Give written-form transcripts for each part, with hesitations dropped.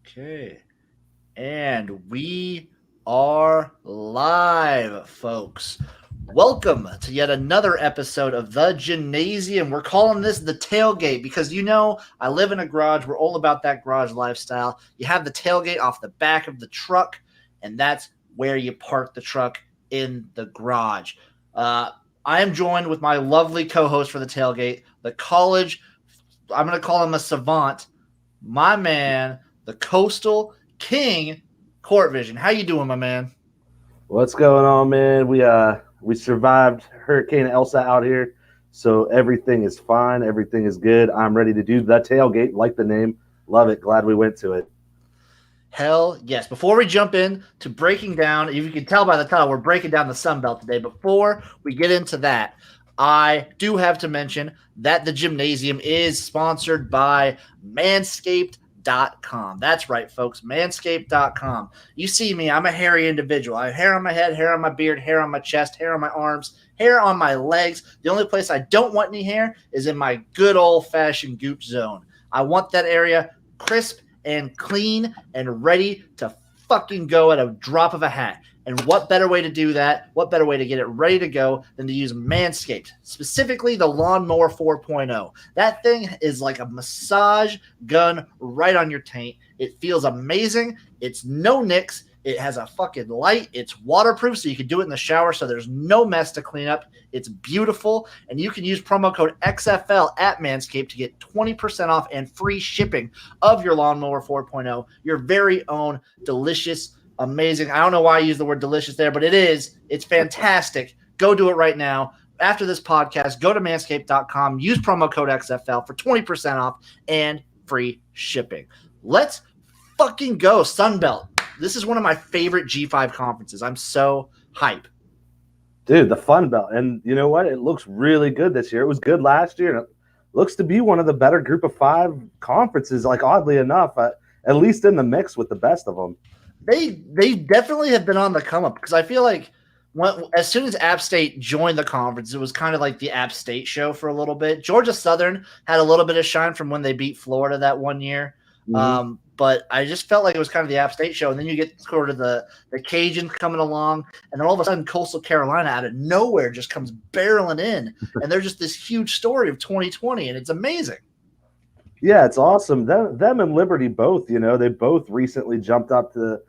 Okay. And we are live, folks. Welcome to yet another episode of the Jimnasium. We're calling this the Tailgate because I live in a garage. We're all about that garage lifestyle. You have the tailgate off the back of the truck, and that's where you park the truck in the garage. Uh, I am joined with my lovely co-host for the tailgate, the college. I'm going to call him a savant, my man, the Coastal King, Court Vision. How you doing, my man? What's going on, man? We survived Hurricane Elsa out here, so everything is fine. Everything is good. I'm ready to do the tailgate, like the name. Love it. Glad we went to it. Hell yes. Before we jump in to breaking down, if you can tell by the title, we're breaking down the Sun Belt today. Before we get into that, I do have to mention that the Jimnasium is sponsored by Manscaped.com. That's right, folks. Manscaped.com. You see me, I'm a hairy individual. I have hair on my head, hair on my beard, hair on my chest, hair on my arms, hair on my legs. The only place I don't want any hair is in my good old-fashioned goop zone. I want that area crisp and clean and ready to fucking go at a drop of a hat. And what better way to do that? What better way to get it ready to go than to use Manscaped, specifically the Lawnmower 4.0. That thing is like a massage gun right on your taint. It feels amazing. It's no nicks. It has a fucking light. It's waterproof, so you can do it in the shower, so there's no mess to clean up. It's beautiful, and you can use promo code XFL at Manscaped to get 20% off and free shipping of your Lawnmower 4.0, your very own delicious, amazing. I don't know why I use the word delicious there, but it is. It's fantastic. Go do it right now. After this podcast, go to manscaped.com, use promo code XFL for 20% off and free shipping. Let's fucking go. Sunbelt. This is one of my favorite G5 conferences. I'm so hype. Dude, the Fun Belt. And you know what? It looks really good this year. It was good last year, and it looks to be one of the better group of five conferences, like oddly enough, at least in the mix with the best of them. They definitely have been on the come up because I feel like as soon as App State joined the conference, it was kind of like the App State show for a little bit. Georgia Southern had a little bit of shine from when they beat Florida that one year. Mm-hmm. But I just felt like it was kind of the App State show. And then you get sort of the Cajuns coming along, and then all of a sudden Coastal Carolina out of nowhere just comes barreling in. And they're just this huge story of 2020, and it's amazing. Yeah, it's awesome. Them and Liberty both, they both recently jumped up to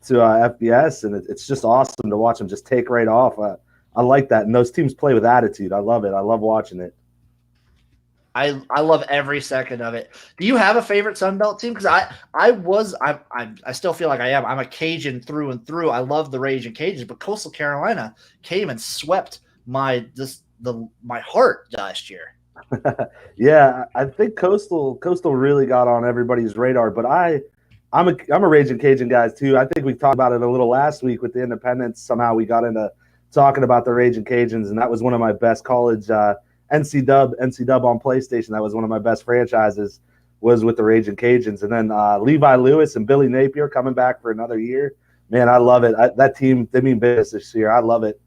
FBS, and it's just awesome to watch them just take right off. I like that, and those teams play with attitude. I love it. I love watching it. I love every second of it. Do you have a favorite Sun Belt team? Because I still feel like I am. I'm a Cajun through and through. I love the Raging Cajuns, but Coastal Carolina came and swept my heart last year. Yeah, I think Coastal really got on everybody's radar, but I'm a Raging Cajun guys too. I think we talked about it a little last week with the Independents. Somehow we got into talking about the Raging Cajuns, and that was one of my best college NC Dub on PlayStation. That was one of my best franchises, was with the Raging Cajuns. And then Levi Lewis and Billy Napier coming back for another year. Man, I love it. That team, they mean business this year. I love it.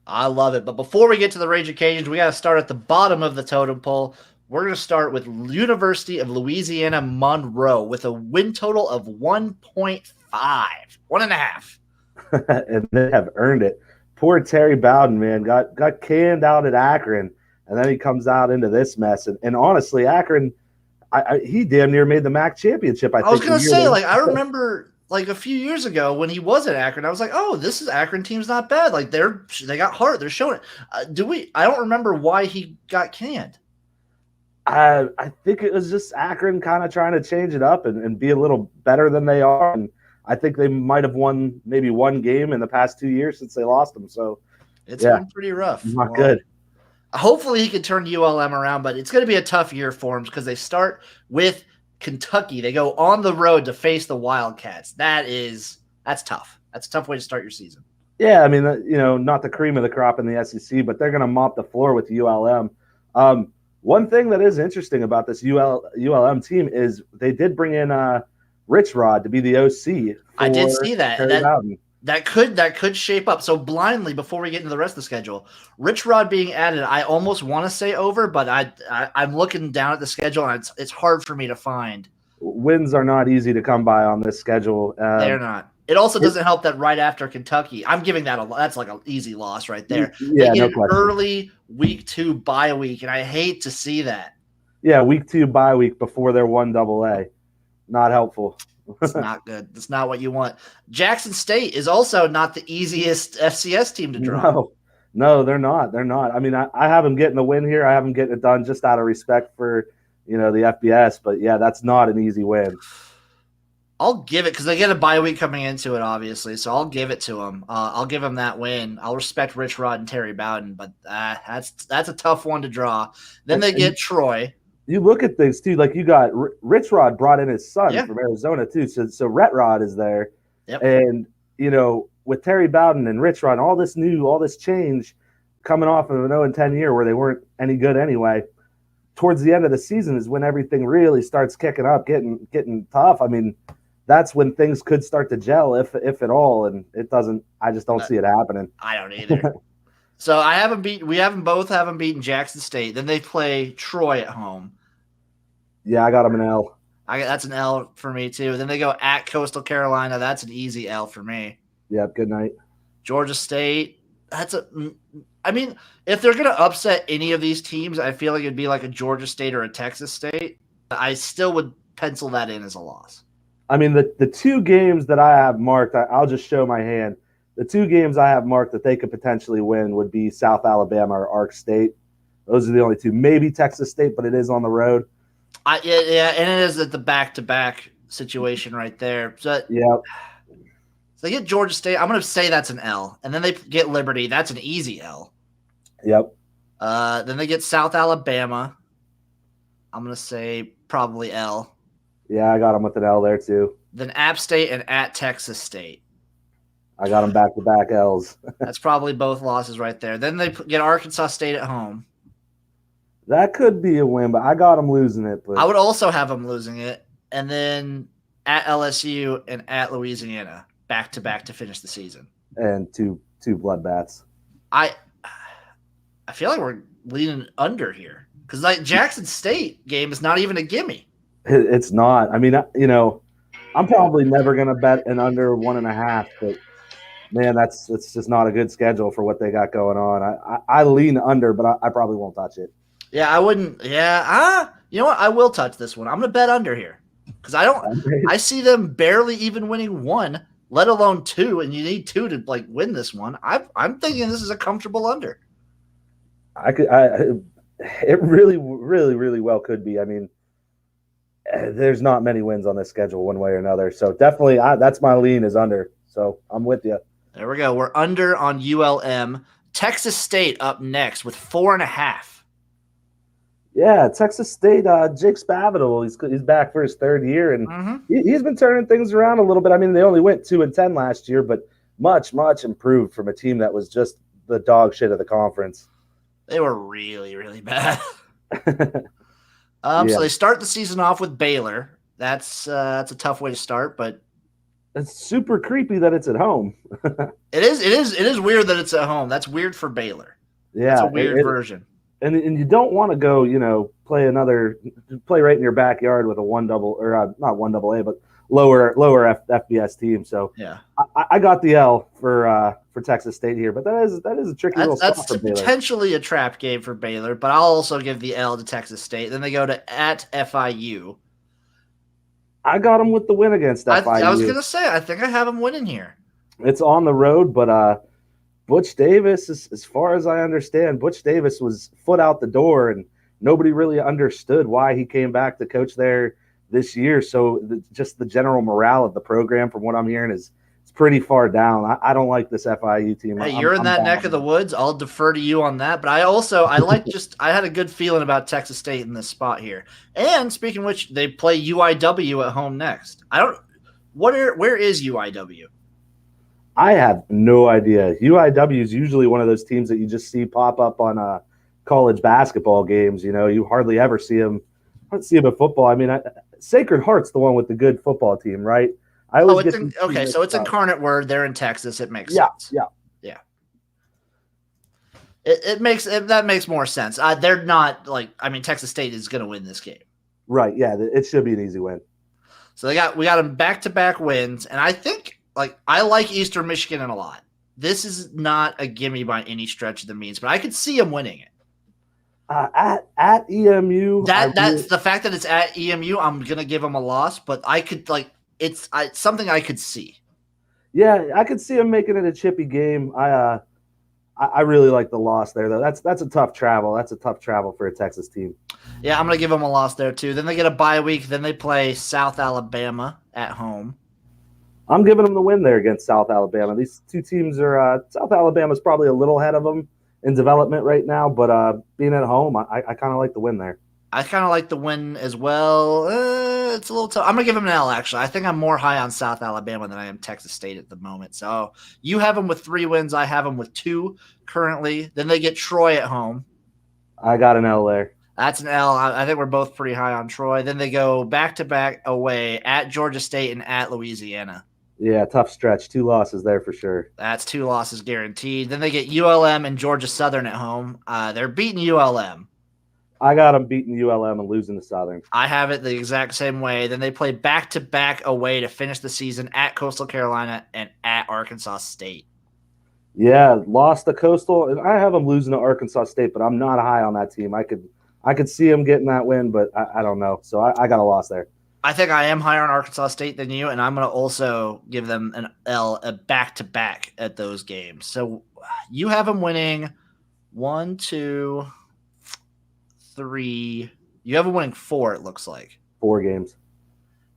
I love it. But before we get to the Raging Cajuns, we got to start at the bottom of the totem pole. We're going to start with University of Louisiana Monroe with a win total of 1.5, 1.5. And they have earned it. Poor Terry Bowden, man, got canned out at Akron, and then he comes out into this mess. And honestly, Akron, he damn near made the MAC championship. I was going to say, I remember a few years ago when he was at Akron, I was like, oh, this is Akron team's not bad. Like they got heart. They're showing it. I don't remember why he got canned. I think it was just Akron kind of trying to change it up and be a little better than they are. And I think they might have won maybe one game in the past 2 years since they lost them. So it's been pretty rough. Not good. Hopefully he can turn ULM around, but it's going to be a tough year for him because they start with Kentucky. They go on the road to face the Wildcats. That's tough. That's a tough way to start your season. Yeah, I mean, not the cream of the crop in the SEC, but they're going to mop the floor with ULM. One thing that is interesting about this ULM team is they did bring in Rich Rod to be the OC. I did see that. That could shape up. So blindly, before we get into the rest of the schedule, Rich Rod being added, I almost want to say over, but I'm looking down at the schedule, and it's hard for me to find Wins are not easy to come by on this schedule. They're not. It also doesn't help that right after Kentucky, I'm giving that's like an easy loss right there. They Yeah, get no an question. early week 2 bye week, and I hate to see that. Yeah, week 2 bye week before their 1AA. Not helpful. It's not good. That's not what you want. Jackson State is also not the easiest FCS team to draw. No, they're not. They're not. I mean, I have them getting the win here. I have them getting it done just out of respect for, the FBS. But yeah, that's not an easy win. I'll give it because they get a bye week coming into it, obviously. So I'll give it to them. I'll give them that win. I'll respect Rich Rod and Terry Bowden, but that's a tough one to draw. Then they get Troy. You look at things too, like you got Rich Rod brought in his son from Arizona too, so Rhett Rod is there, and with Terry Bowden and Rich Rod, all this change coming off of an 0-10 year where they weren't any good anyway. Towards the end of the season is when everything really starts kicking up, getting tough. I mean, that's when things could start to gel, if at all, and it doesn't. I just don't see it happening. I don't either. So we both haven't beaten Jackson State. Then they play Troy at home. Yeah, I got them an L. That's an L for me too. Then they go at Coastal Carolina. That's an easy L for me. Yep, good night. Georgia State. I mean, if they're going to upset any of these teams, I feel like it'd be like a Georgia State or a Texas State. I still would pencil that in as a loss. I mean, the 2 games that I have marked, I'll just show my hand. The 2 games I have marked that they could potentially win would be South Alabama or Ark State. Those are the only 2. Maybe Texas State, but it is on the road. Yeah, and it is at the back-to-back situation right there. So, yeah. So they get Georgia State. I'm going to say that's an L. And then they get Liberty. That's an easy L. Yep. Then they get South Alabama. I'm going to say probably L. Yeah, I got them with an L there too. Then App State and at Texas State. I got them back-to-back L's. That's probably both losses right there. Then they get Arkansas State at home. That could be a win, but I got them losing it. But I would also have them losing it. And then at LSU and at Louisiana, back-to-back to finish the season. And two bloodbaths. I feel like we're leaning under here. Because like Jackson State game is not even a gimme. It's not. I mean, I'm probably never going to bet an under 1.5, but man, that's just not a good schedule for what they got going on. I lean under, but I probably won't touch it. Yeah, I wouldn't. Yeah, you know what? I will touch this one. I'm going to bet under here because I see them barely even winning 1, let alone 2, and you need 2 to like win this one. I'm thinking this is a comfortable under. It really, really, really well could be. I mean, there's not many wins on this schedule one way or another. So definitely that's my lean is under. So I'm with you. There we go. We're under on ULM. Texas State up next with 4.5. Yeah, Texas State, Jake Spavital, he's back for his 3rd year, and he's been turning things around a little bit. I mean, they only went 2-10 last year, but much, much improved from a team that was just the dog shit of the conference. They were really, really bad. So they start the season off with Baylor. That's a tough way to start, but it's super creepy that it's at home. It is weird that it's at home. That's weird for Baylor. Yeah, it's a weird version. And you don't want to go, play right in your backyard with a 1 double or not 1AA, but lower FBS team. So yeah, I got the L for Texas State here, but that is a tricky little spot for Baylor. That's potentially a trap game for Baylor, but I'll also give the L to Texas State. Then they go to at FIU. I got them with the win against FIU. I was gonna say I think I have them winning here. It's on the road, but Butch Davis, as far as I understand, Butch Davis was foot out the door, and nobody really understood why he came back to coach there this year. So just the general morale of the program, from what I'm hearing, is pretty far down. I don't like this FIU team. Hey, you're in that neck of the woods. I'll defer to you on that. But I had a good feeling about Texas State in this spot here. And speaking of which, they play UIW at home next. Where is UIW? I have no idea. UIW is usually one of those teams that you just see pop up on college basketball games. You hardly ever see them. I don't see them at football. I mean, Sacred Heart's the one with the good football team, right? So it's Incarnate Word. They're in Texas. It makes sense. Yeah. It makes more sense. They're not Texas State is going to win this game. Right. Yeah. It should be an easy win. So we got them back-to-back wins, and I think I like Eastern Michigan a lot. This is not a gimme by any stretch of the means, but I could see them winning it. At EMU, That's the fact that it's at EMU. I'm gonna give them a loss, but I could it's something I could see. Yeah, I could see them making it a chippy game. I really like the loss there, though. That's a tough travel. That's a tough travel for a Texas team. Yeah, I'm going to give them a loss there, too. Then they get a bye week. Then they play South Alabama at home. I'm giving them the win there against South Alabama. These two teams are South Alabama's probably a little ahead of them in development right now, but being at home, I kind of like the win there. I kind of like the win as well. It's a little tough. I'm going to give them an L, actually. I think I'm more high on South Alabama than I am Texas State at the moment. So you have them with 3 wins. I have them with 2 currently. Then they get Troy at home. I got an L there. That's an L. I think we're both pretty high on Troy. Then they go back-to-back away at Georgia State and at Louisiana. Yeah, tough stretch. 2 losses there for sure. That's 2 losses guaranteed. Then they get ULM and Georgia Southern at home. They're beating ULM. I got them beating ULM and losing to Southern. I have it the exact same way. Then they play back-to-back away to finish the season at Coastal Carolina and at Arkansas State. Yeah, lost to Coastal. And I have them losing to Arkansas State, but I'm not high on that team. I could see them getting that win, but I don't know. So I got a loss there. I think I am higher on Arkansas State than you, and I'm going to also give them an L, a back-to-back at those games. So you have them winning 1, 2, 3. You have them winning 4, it looks like. 4 games.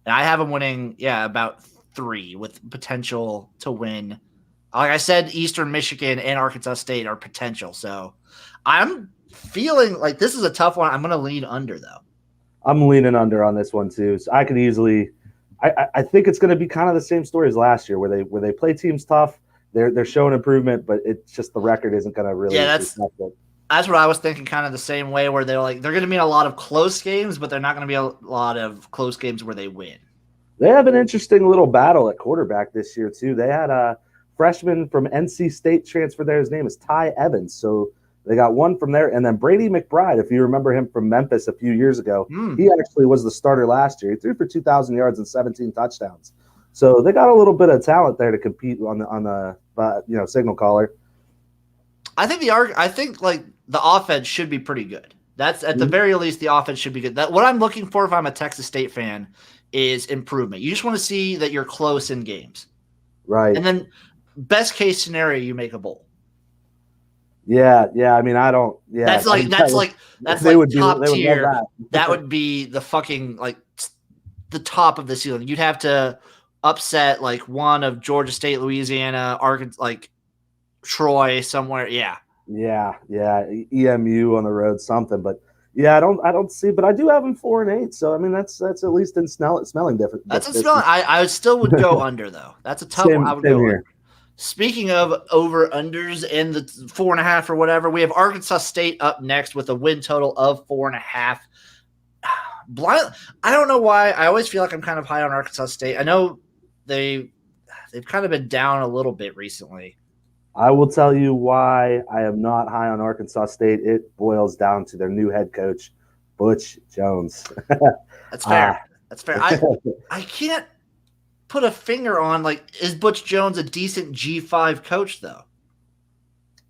And I have them winning, about 3 with potential to win. Like I said, Eastern Michigan and Arkansas State are potential. So I'm feeling like this is a tough one. I'm going to lean under, though. I'm leaning under on this one, too. So I could easily – I think it's going to be kind of the same story as last year where they play teams tough. They're showing improvement, but it's just the record isn't going to really reflect it. That's what I was thinking, kind of the same way, where they're going to be in a lot of close games, but they're not going to be a lot of close games where they win. They have an interesting little battle at quarterback this year, too. They had a freshman from NC State transfer there. His name is Ty Evans. So they got one from there. And then Brady McBride, if you remember him from Memphis a few years ago, he actually was the starter last year. He threw for 2,000 yards and 17 touchdowns. So they got a little bit of talent there to compete on the signal caller. I think the offense should be pretty good. That's at the very least, the offense should be good. What I'm looking for if I'm a Texas State fan is improvement. You just want to see that you're close in games. Right. And then best case scenario, you make a bowl. Yeah. I mean, I don't. Yeah. That's like top tier. That would be the fucking the top of the ceiling. You'd have to upset one of Georgia State, Louisiana, Arkansas, Troy somewhere. Yeah. EMU on the road, something. But yeah, I don't see. But I do have them 4-8. So I mean, that's at least in smelling different. That's a smelling. I still would go under though. That's a tough one. I would go under. Speaking of over-unders and the 4.5 or whatever, we have Arkansas State up next with a win total of 4.5. I don't know why. I always feel like I'm kind of high on Arkansas State. I know they've kind of been down a little bit recently. I will tell you why I am not high on Arkansas State. It boils down to their new head coach, Butch Jones. That's fair. That's fair. I can't put a finger on, is Butch Jones a decent G5 coach, though?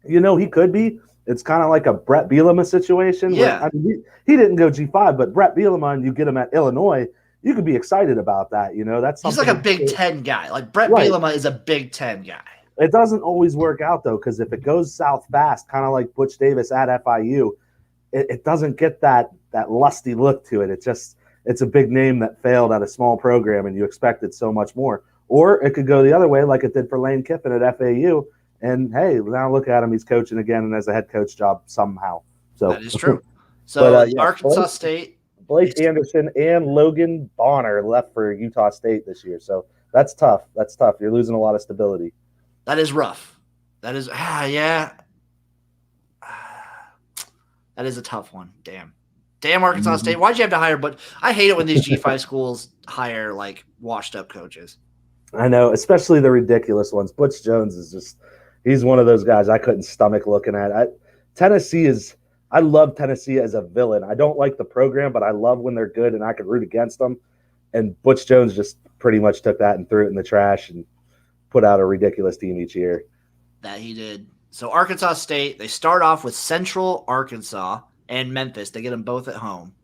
He could be. It's kind of like a Brett Bielema situation. Yeah. Where, he didn't go G5, but Brett Bielema, and you get him at Illinois, you could be excited about that. That's he's like a Big Ten guy. Brett Bielema is a Big Ten guy. It doesn't always work out, though, because if it goes south fast, kind of like Butch Davis at FIU, it doesn't get that lusty look to it. It's a big name that failed at a small program, and you expected so much more. Or it could go the other way, like it did for Lane Kiffin at FAU. And hey, now look at him; he's coaching again and has a head coach job somehow. So that is true. So Arkansas State, Blake Anderson, and Logan Bonner left for Utah State this year. So that's tough. You're losing a lot of stability. That is rough. That is yeah. That is a tough one. Damn Arkansas State. Why'd you have to hire? But I hate it when these G5 schools hire washed up coaches. I know, especially the ridiculous ones. Butch Jones is he's one of those guys I couldn't stomach looking at. I love Tennessee as a villain. I don't like the program, but I love when they're good and I could root against them. And Butch Jones just pretty much took that and threw it in the trash and put out a ridiculous team each year. That he did. So Arkansas State, they start off with Central Arkansas and Memphis. They get them both at home.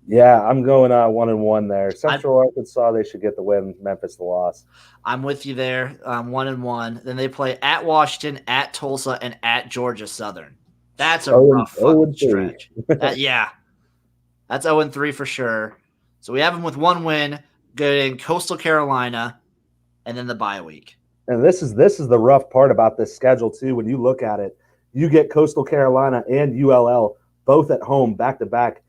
Yeah, I'm going 1-1 there. I, Central Arkansas, they should get the win. Memphis, the loss. I'm with you there. 1-1. Then they play at Washington, at Tulsa, and at Georgia Southern. That's a rough fucking stretch. Yeah. That's 0-3 for sure. So we have them with one win, getting Coastal Carolina, and then the bye week. And this is the rough part about this schedule too. When you look at it, you get Coastal Carolina and ULL both at home back to back.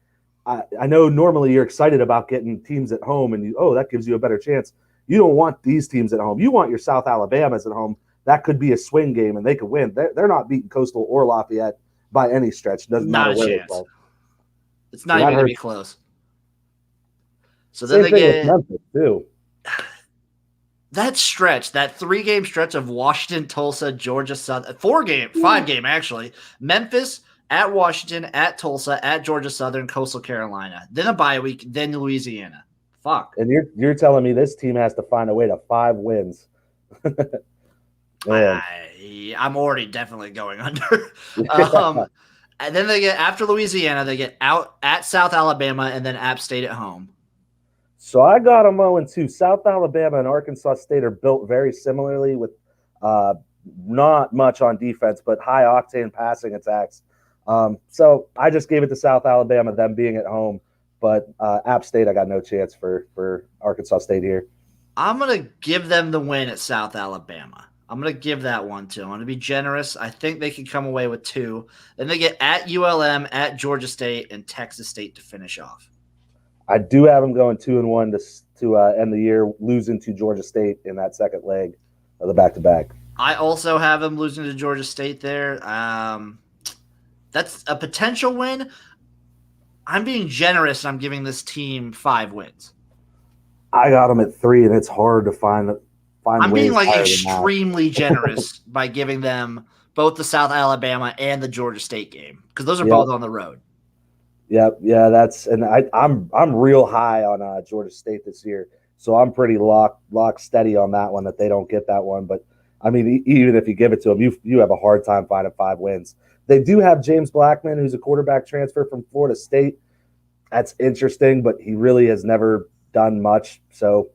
I know normally you're excited about getting teams at home, and that gives you a better chance. You don't want these teams at home. You want your South Alabamas at home. That could be a swing game, and they could win. They're not beating Coastal or Lafayette by any stretch. Doesn't not matter a where chance. they play. It's not even going to be close. So Same then thing with Memphis too. That stretch, that 3-game stretch of Washington, Tulsa, Georgia Southern, 5-game actually. Memphis, at Washington, at Tulsa, at Georgia Southern, Coastal Carolina. Then a bye week, then Louisiana. Fuck. And you're telling me this team has to find a way to 5 wins. I'm already definitely going under. And then they get, after Louisiana, they get out at South Alabama and then App State at home. So I got them 0-2. South Alabama and Arkansas State are built very similarly with not much on defense, but high-octane passing attacks. So I just gave it to South Alabama, them being at home. But App State, I got no chance for Arkansas State here. I'm going to give them the win at South Alabama. I'm going to give that one to them. I'm going to be generous. I think they can come away with 2. Then they get at ULM, at Georgia State, and Texas State to finish off. I do have them going 2-1 to end the year, losing to Georgia State in that second leg of the back-to-back. I also have them losing to Georgia State there. That's a potential win. I'm being generous, and I'm giving this team 5 wins. I got them at 3, and it's hard to find. I'm being extremely generous by giving them both the South Alabama and the Georgia State game because those are both on the road. Yep, yeah, I'm real high on Georgia State this year, so I'm pretty lock steady on that one that they don't get that one. But I mean, even if you give it to them, you have a hard time finding 5 wins. They do have James Blackman, who's a quarterback transfer from Florida State. That's interesting, but he really has never done much, so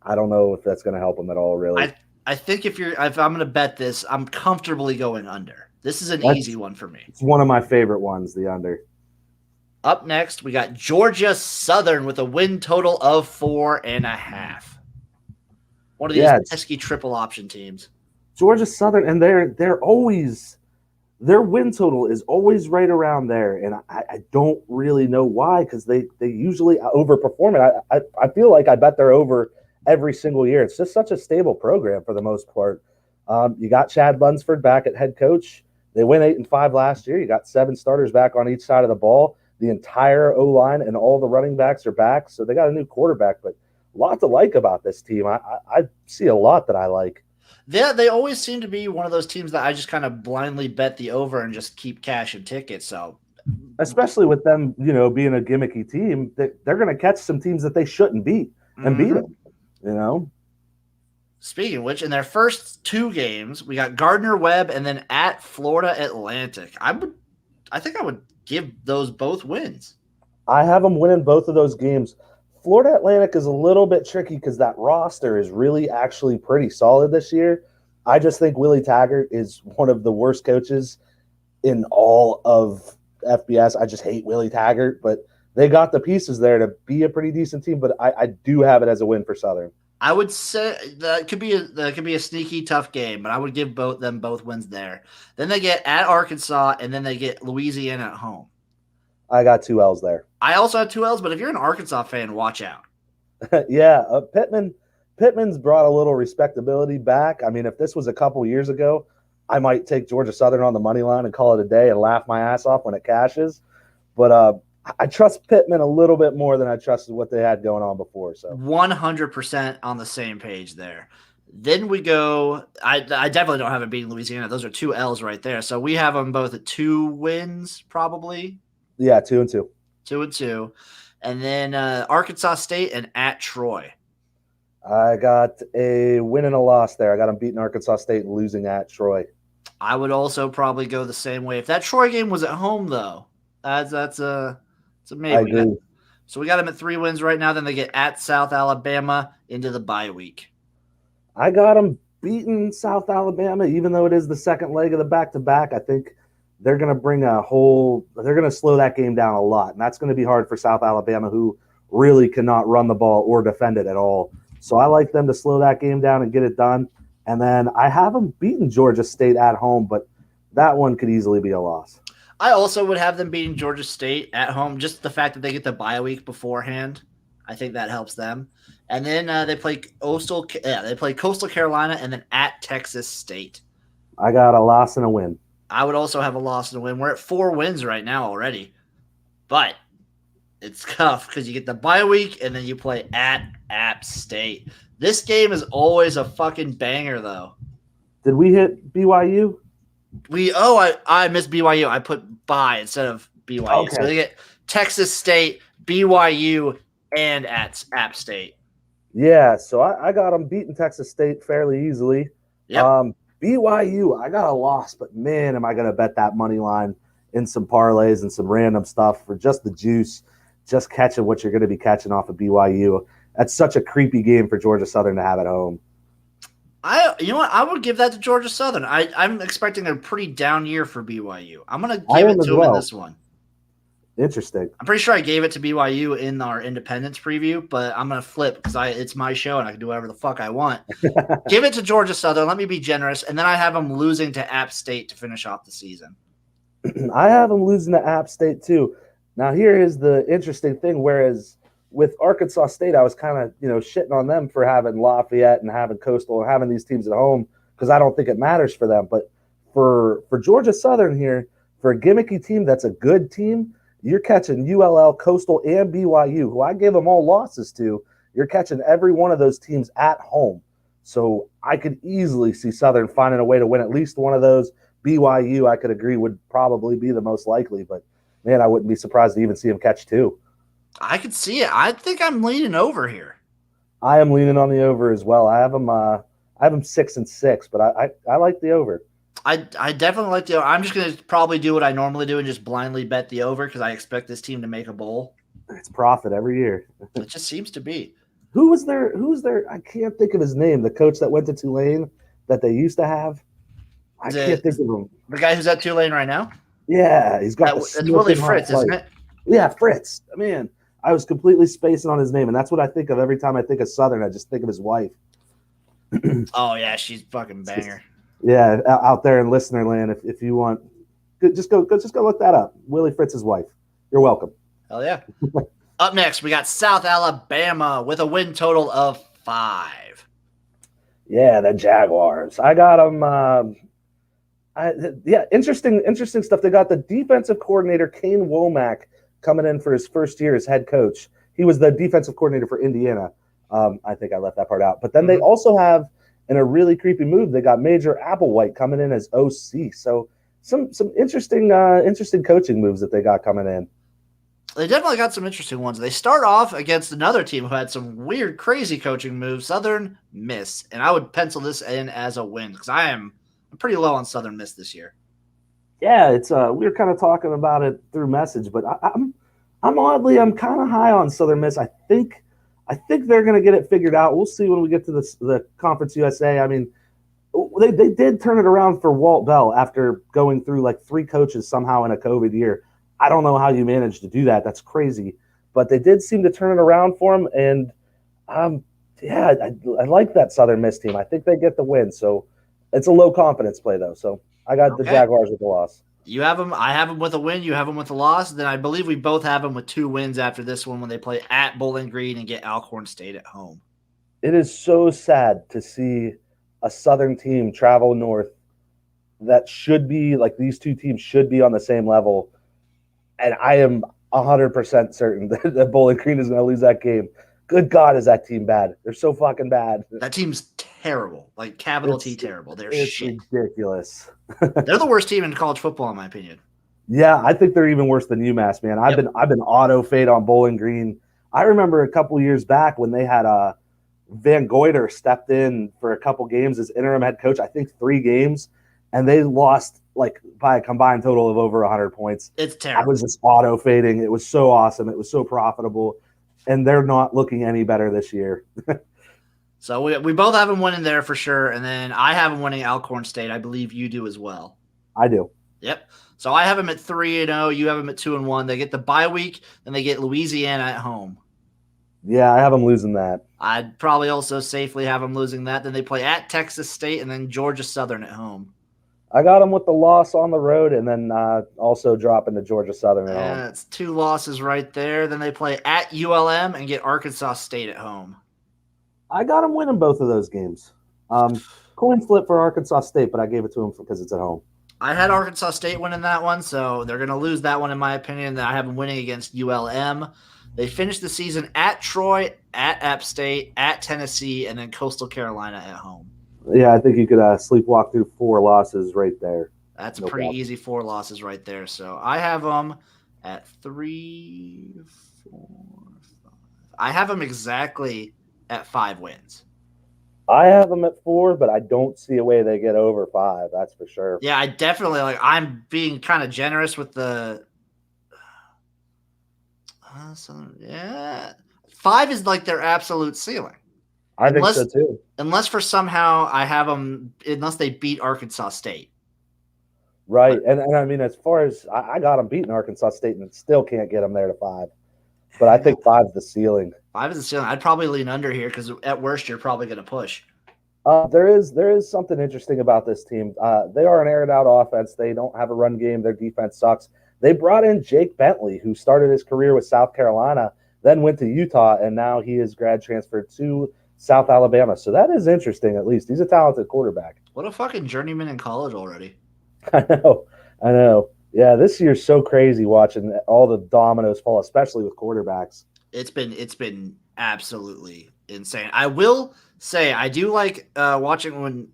I don't know if that's going to help him at all. Really, I think if I'm going to bet this, I'm comfortably going under. This is an easy one for me. It's one of my favorite ones, the under. Up next, we got Georgia Southern with a win total of 4.5. One of these pesky triple option teams. Georgia Southern, and they're always their win total is always right around there, and I don't really know why because they usually overperform it. I feel like I bet they're over every single year. It's just such a stable program for the most part. You got Chad Lunsford back at head coach. They went 8-5 last year. You got 7 starters back on each side of the ball. The entire O-line and all the running backs are back, so they got a new quarterback. But a lot to like about this team. I see a lot that I like. They always seem to be one of those teams that I just kind of blindly bet the over and just keep cashing tickets. So, especially with them, being a gimmicky team, they're going to catch some teams that they shouldn't beat and beat them. Speaking of which, in their first 2 games, we got Gardner-Webb and then at Florida Atlantic. I think I would give those both wins. I have them winning both of those games. Florida Atlantic is a little bit tricky because that roster is really actually pretty solid this year. I just think Willie Taggart is one of the worst coaches in all of FBS. I just hate Willie Taggart, but they got the pieces there to be a pretty decent team. But I do have it as a win for Southern. I would say that could be a sneaky tough game, but I would give them both wins there. Then they get at Arkansas, and then they get Louisiana at home. I got 2 L's there. I also have 2 L's, but if you're an Arkansas fan, watch out. Yeah, Pittman's brought a little respectability back. I mean, if this was a couple years ago, I might take Georgia Southern on the money line and call it a day and laugh my ass off when it cashes. But I trust Pittman a little bit more than I trusted what they had going on before. So 100% on the same page there. Then we go. I definitely don't have it beating Louisiana. Those are 2 L's right there. So we have them both at 2 wins, probably. Yeah, 2-2. 2-2. And then Arkansas State and at at Troy. I got a win and a loss there. I got them beating Arkansas State and losing at Troy. I would also probably go the same way. If that Troy game was at home, though, that's a maybe. I agree. So we got them at 3 wins right now. Then they get at South Alabama into the bye week. I got them beating South Alabama, even though it is the second leg of the back-to-back. I think they're going to they're going to slow that game down a lot. And that's going to be hard for South Alabama, who really cannot run the ball or defend it at all. So I like them to slow that game down and get it done. And then I have them beating Georgia State at home, but that one could easily be a loss. I also would have them beating Georgia State at home. Just the fact that they get the bye week beforehand, I think that helps them. And then they play Coastal Carolina and then at Texas State. I got a loss and a win. I would also have a loss and a win. We're at 4 wins right now already. But it's tough because you get the bye week and then you play at App State. This game is always a fucking banger, though. Did we hit BYU? I missed BYU. I put bye instead of BYU. Okay. So they get Texas State, BYU, and at App State. Yeah, so I got them beating Texas State fairly easily. Yep. BYU, I got a loss, but man, am I going to bet that money line in some parlays and some random stuff for just the juice, just catching what you're going to be catching off of BYU. That's such a creepy game for Georgia Southern to have at home. You know what? I would give that to Georgia Southern. I'm expecting a pretty down year for BYU. I'm going to give it to them in this one. Interesting. I'm pretty sure I gave it to BYU in our Independence preview, but I'm going to flip because it's my show and I can do whatever the fuck I want. Give it to Georgia Southern. Let me be generous. And then I have them losing to App State to finish off the season. I have them losing to App State too. Now, here is the interesting thing. Whereas with Arkansas State, I was kind of, shitting on them for having Lafayette and having Coastal and having these teams at home because I don't think it matters for them. But for Georgia Southern here, for a gimmicky team that's a good team, you're catching ULL, Coastal, and BYU, who I gave them all losses to. You're catching every one of those teams at home. So I could easily see Southern finding a way to win at least one of those. BYU, I could agree, would probably be the most likely. But, man, I wouldn't be surprised to even see them catch 2. I could see it. I think I'm leaning over here. I am leaning on the over as well. I have them 6-6, but I like the over. I definitely like the over. I'm just going to probably do what I normally do and just blindly bet the over because I expect this team to make a bowl. It's profit every year. It just seems to be. Who's there? I can't think of his name. The coach that went to Tulane that they used to have. I can't think of him. The guy who's at Tulane right now? Yeah, he's got That's Willie Fritz, isn't it? Yeah, Fritz. Man, I was completely spacing on his name, and that's what I think of every time I think of Southern. I just think of his wife. Oh, yeah, she's fucking banger. Yeah, out there in listener land, if you want, just go look that up. Willie Fritz's wife. You're welcome. Hell yeah. Up next, we got South Alabama with a win total of 5. Yeah, the Jaguars. I got them. Interesting stuff. They got the defensive coordinator, Kane Womack, coming in for his first year as head coach. He was the defensive coordinator for Indiana. I think I left that part out. But then they also have, in a really creepy move, they got Major Applewhite coming in as OC. So some interesting coaching moves that they got coming in. They definitely got some interesting ones. They start off against another team who had some weird, crazy coaching moves, Southern Miss. And I would pencil this in as a win because I'm pretty low on Southern Miss this year. Yeah, it's we were kind of talking about it through message, but I'm kind of high on Southern Miss. I think they're going to get it figured out. We'll see when we get to the Conference USA. I mean, they did turn it around for Walt Bell after going through like 3 coaches somehow in a COVID year. I don't know how you managed to do that. That's crazy. But they did seem to turn it around for him. And, I like that Southern Miss team. I think they get the win. So it's a low confidence play, though. So I got the Jaguars with the loss. You have them. I have them with a win. You have them with a loss. Then I believe we both have them with 2 wins after this one when they play at Bowling Green and get Alcorn State at home. It is so sad to see a Southern team travel north that should be like these 2 teams should be on the same level. And I am 100% certain that Bowling Green is going to lose that game. Good God, is that team bad? They're so fucking bad. That team's terrible, like capital T terrible. They're shit. Ridiculous. They're the worst team in college football, in my opinion. Yeah, I think they're even worse than UMass, man. I've been auto fade on Bowling Green. I remember a couple years back when they had Van Goiter stepped in for a couple games as interim head coach, I think 3 games, and they lost like by a combined total of over 100 points. It's I terrible. was just auto fading. It was so awesome. It was so profitable, and they're not looking any better this year. So we both have them winning there for sure, and then I have them winning Alcorn State. I believe you do as well. I do. Yep. So I have them at 3-0. You have them at 2-1. They get the bye week, then they get Louisiana at home. Yeah, I have them losing that. I'd probably also safely have them losing that. Then they play at Texas State and then Georgia Southern at home. I got them with the loss on the road, and then also dropping to Georgia Southern at home. That's 2 losses right there. Then they play at ULM and get Arkansas State at home. I got them winning both of those games. Coin flip for Arkansas State, but I gave it to them because it's at home. I had Arkansas State winning that one, so they're going to lose that one in my opinion. I have them winning against ULM. They finished the season at Troy, at App State, at Tennessee, and then Coastal Carolina at home. Yeah, I think you could sleepwalk through 4 losses right there. That's no pretty problem. Easy 4 losses right there. So I have them at 3, 4, 5. I have them exactly at 5 wins. I have them at 4, but I don't see a way they get over 5. That's for sure. Yeah, I definitely I'm being kind of generous with the. Yeah, 5 is like their absolute ceiling. I think so too. Unless for somehow I have them, unless they beat Arkansas State. Right, and I mean, as far as I got them beating Arkansas State and still can't get them there to 5. But I think 5 is the ceiling. 5 is the ceiling. I'd probably lean under here because at worst you're probably going to push. There is something interesting about this team. They are an aired out offense. They don't have a run game. Their defense sucks. They brought in Jake Bentley, who started his career with South Carolina, then went to Utah, and now he is grad transferred to South Alabama. So that is interesting, at least. He's a talented quarterback. What a fucking journeyman in college already. I know. Yeah, this year's so crazy watching all the dominoes fall, especially with quarterbacks. It's been absolutely insane. I will say I do like watching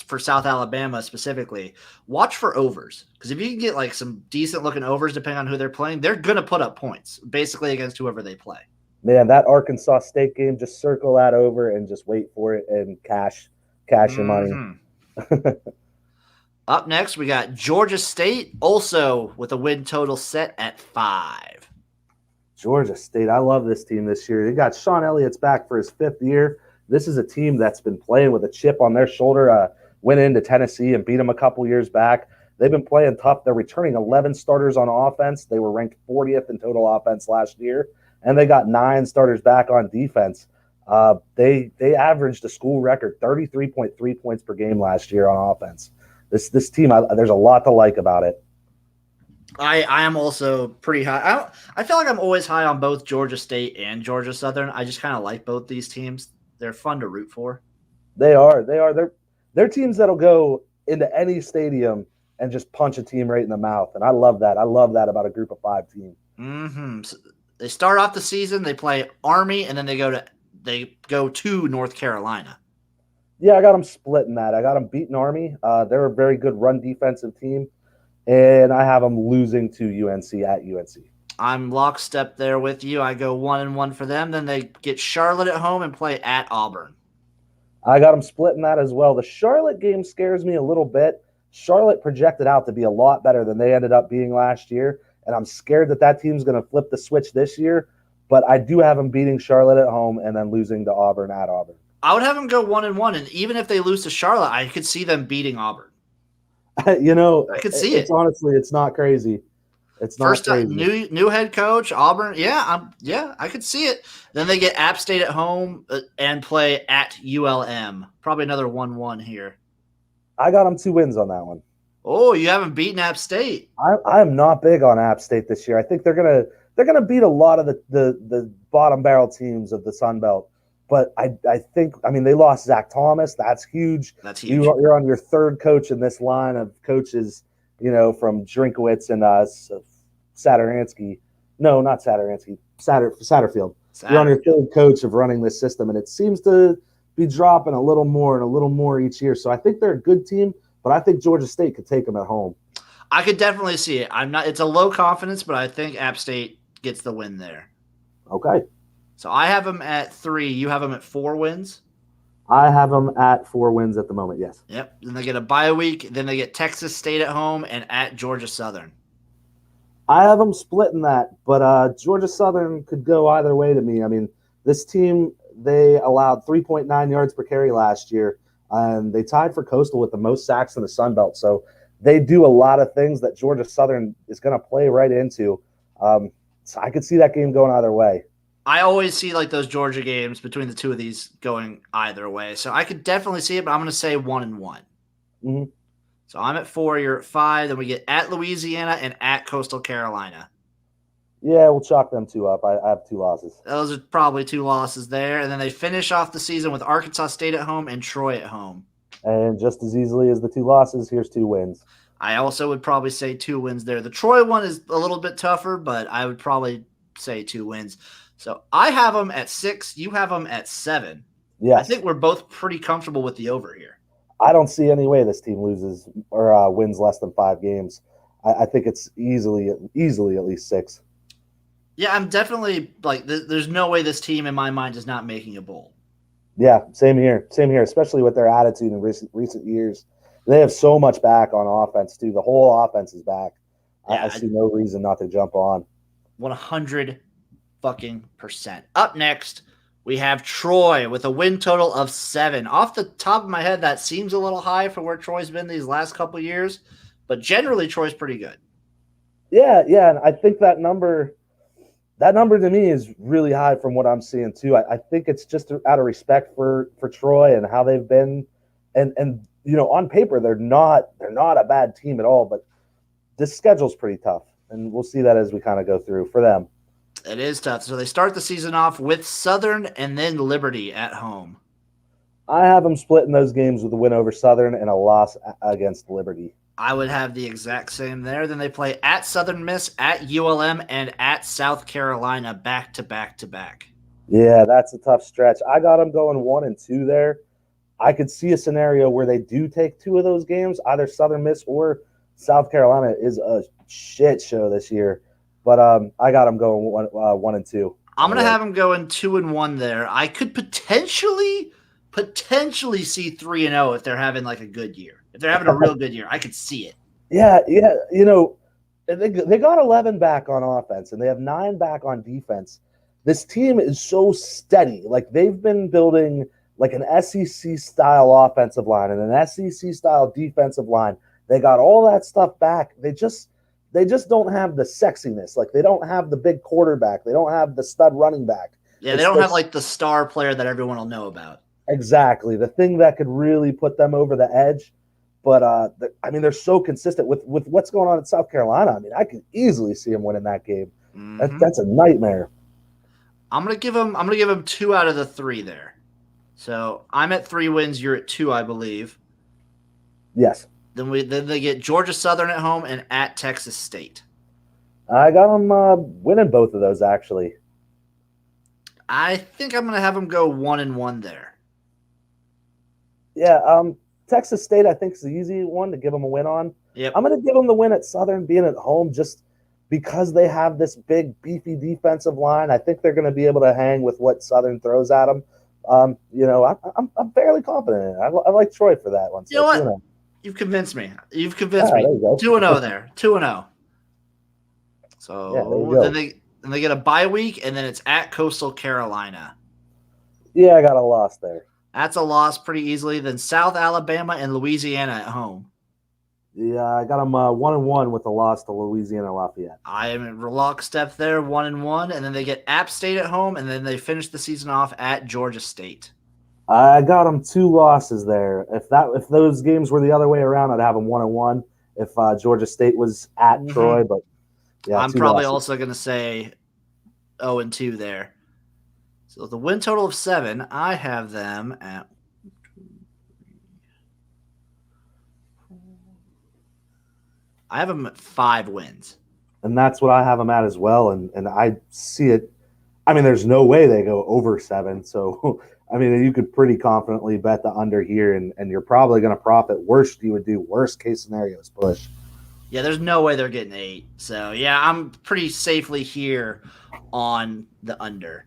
for South Alabama specifically. Watch for overs, because if you can get like some decent looking overs, depending on who they're playing, they're gonna put up points basically against whoever they play. Man, that Arkansas State game, just circle that over and just wait for it and cash your money. Up next, we got Georgia State, also with a win total set at 5. Georgia State, I love this team this year. They got Sean Elliott's back for his 5th year. This is a team that's been playing with a chip on their shoulder. Went into Tennessee and beat them a couple years back. They've been playing tough. They're returning 11 starters on offense. They were ranked 40th in total offense last year, and they got 9 starters back on defense. They averaged a school record 33.3 points per game last year on offense. This team, there's a lot to like about it. I am also pretty high. I feel like I'm always high on both Georgia State and Georgia Southern. I just kind of like both these teams. They're fun to root for. They are. They're teams that'll go into any stadium and just punch a team right in the mouth, and I love that. I love that about a group of 5 team. Mm-hmm. So they start off the season, they play Army, and then they go to North Carolina. Yeah, I got them splitting that. I got them beating Army. They're a very good run defensive team, and I have them losing to UNC at UNC. I'm lockstep there with you. I go 1-1 for them. Then they get Charlotte at home and play at Auburn. I got them splitting that as well. The Charlotte game scares me a little bit. Charlotte projected out to be a lot better than they ended up being last year, and I'm scared that team's going to flip the switch this year, but I do have them beating Charlotte at home and then losing to Auburn at Auburn. I would have them go 1-1, and even if they lose to Charlotte, I could see them beating Auburn. I could see it. Honestly, it's not crazy. It's not first crazy. New head coach Auburn. Yeah, I could see it. Then they get App State at home and play at ULM. Probably another 1-1 here. I got them 2 wins on that one. Oh, you haven't beaten App State. I am not big on App State this year. I think they're gonna beat a lot of the bottom barrel teams of the Sun Belt. But I think they lost Zach Thomas. That's huge. That's huge. You're on your 3rd coach in this line of coaches, from Drinkowitz and Saturansky. No, not Saturansky. Satterfield. You're on your 3rd coach of running this system, and it seems to be dropping a little more and a little more each year. So I think they're a good team, but I think Georgia State could take them at home. I could definitely see it. It's a low confidence, but I think App State gets the win there. Okay. So I have them at 3. You have them at 4 wins? I have them at 4 wins at the moment, yes. Yep. Then they get a bye week. Then they get Texas State at home and at Georgia Southern. I have them splitting that, but Georgia Southern could go either way to me. I mean, this team, they allowed 3.9 yards per carry last year, and they tied for Coastal with the most sacks in the Sun Belt. So they do a lot of things that Georgia Southern is going to play right into. So I could see that game going either way. I always see like those Georgia games between the two of these going either way. So I could definitely see it, but I'm going to say 1-1. Mm-hmm. So I'm at 4, you're at 5. Then we get at Louisiana and at Coastal Carolina. Yeah, we'll chalk them 2 up. I have 2 losses. Those are probably 2 losses there. And then they finish off the season with Arkansas State at home and Troy at home. And just as easily as the 2 losses, here's 2 wins. I also would probably say 2 wins there. The Troy one is a little bit tougher, but I would probably say 2 wins. So I have them at 6. You have them at 7. Yes. I think we're both pretty comfortable with the over here. I don't see any way this team loses or wins less than 5 games. I think it's easily at least 6. Yeah, I'm definitely like, there's no way this team in my mind is not making a bowl. Yeah, same here. Especially with their attitude in recent years. They have so much back on offense too. The whole offense is back. Yeah, I see no reason not to jump on. 100 fucking %. Up next, we have Troy with a win total of 7. Off the top of my head, that seems a little high for where Troy's been these last couple of years, but generally Troy's pretty good. Yeah, and I think that number to me is really high from what I'm seeing too. I think it's just out of respect for Troy and how they've been, and on paper they're not a bad team at all, but this schedule's pretty tough, and we'll see that as we kind of go through for them. It is tough. So they start the season off with Southern and then Liberty at home. I have them splitting those games with a win over Southern and a loss against Liberty. I would have the exact same there. Then they play at Southern Miss, at ULM, and at South Carolina back to back to back. Yeah, that's a tough stretch. I got them going 1-2 there. I could see a scenario where they do take 2 of those games, either Southern Miss or South Carolina is a shit show this year. But I got them going 1-2. I'm going to have them going 2-1 there. I could potentially see 3-0 if they're having like a good year. If they're having a real good year, I could see it. Yeah. They got 11 back on offense and they have 9 back on defense. This team is so steady. Like they've been building like an SEC style offensive line and an SEC style defensive line. They got all that stuff back. They just don't have the sexiness. Like they don't have the big quarterback. They don't have the stud running back. Yeah, they don't have like the star player that everyone will know about. Exactly. The thing that could really put them over the edge. But they're so consistent with what's going on in South Carolina. I mean, I can easily see them winning that game. Mm-hmm. That's a nightmare. I'm gonna give them 2 out of the 3 there. So I'm at 3 wins. You're at 2, I believe. Yes. Then they get Georgia Southern at home and at Texas State. I got them winning both of those actually. I think I'm gonna have them go 1-1 there. Yeah. Texas State, I think, is the easy one to give them a win on. Yep. I'm going to give them the win at Southern, being at home, just because they have this big, beefy defensive line. I think they're going to be able to hang with what Southern throws at them. I'm fairly confident in it. I like Troy for that one. So you know what? You've convinced me. Me. 2-0 there. 2-0. So then they get a bye week, and then it's at Coastal Carolina. Yeah, I got a loss there. That's a loss pretty easily. Then South Alabama and Louisiana at home. Yeah, I got them 1-1 with a loss to Louisiana Lafayette. I am in lockstep there, 1-1, and then they get App State at home, and then they finish the season off at Georgia State. I got them 2 losses there. If those games were the other way around, I'd have them 1-1. If Georgia State was at Troy, but yeah, I'm probably also going to say 0-2 there. So the win total of 7, I have them at I have them at 5 wins. And that's what I have them at as well. And I see it. I mean, there's no way they go over 7. So, I mean, you could pretty confidently bet the under here, and you're probably going to profit. Worst you would do, worst case scenario is push. Yeah, there's no way they're getting 8. So, yeah, I'm pretty safely here on the under.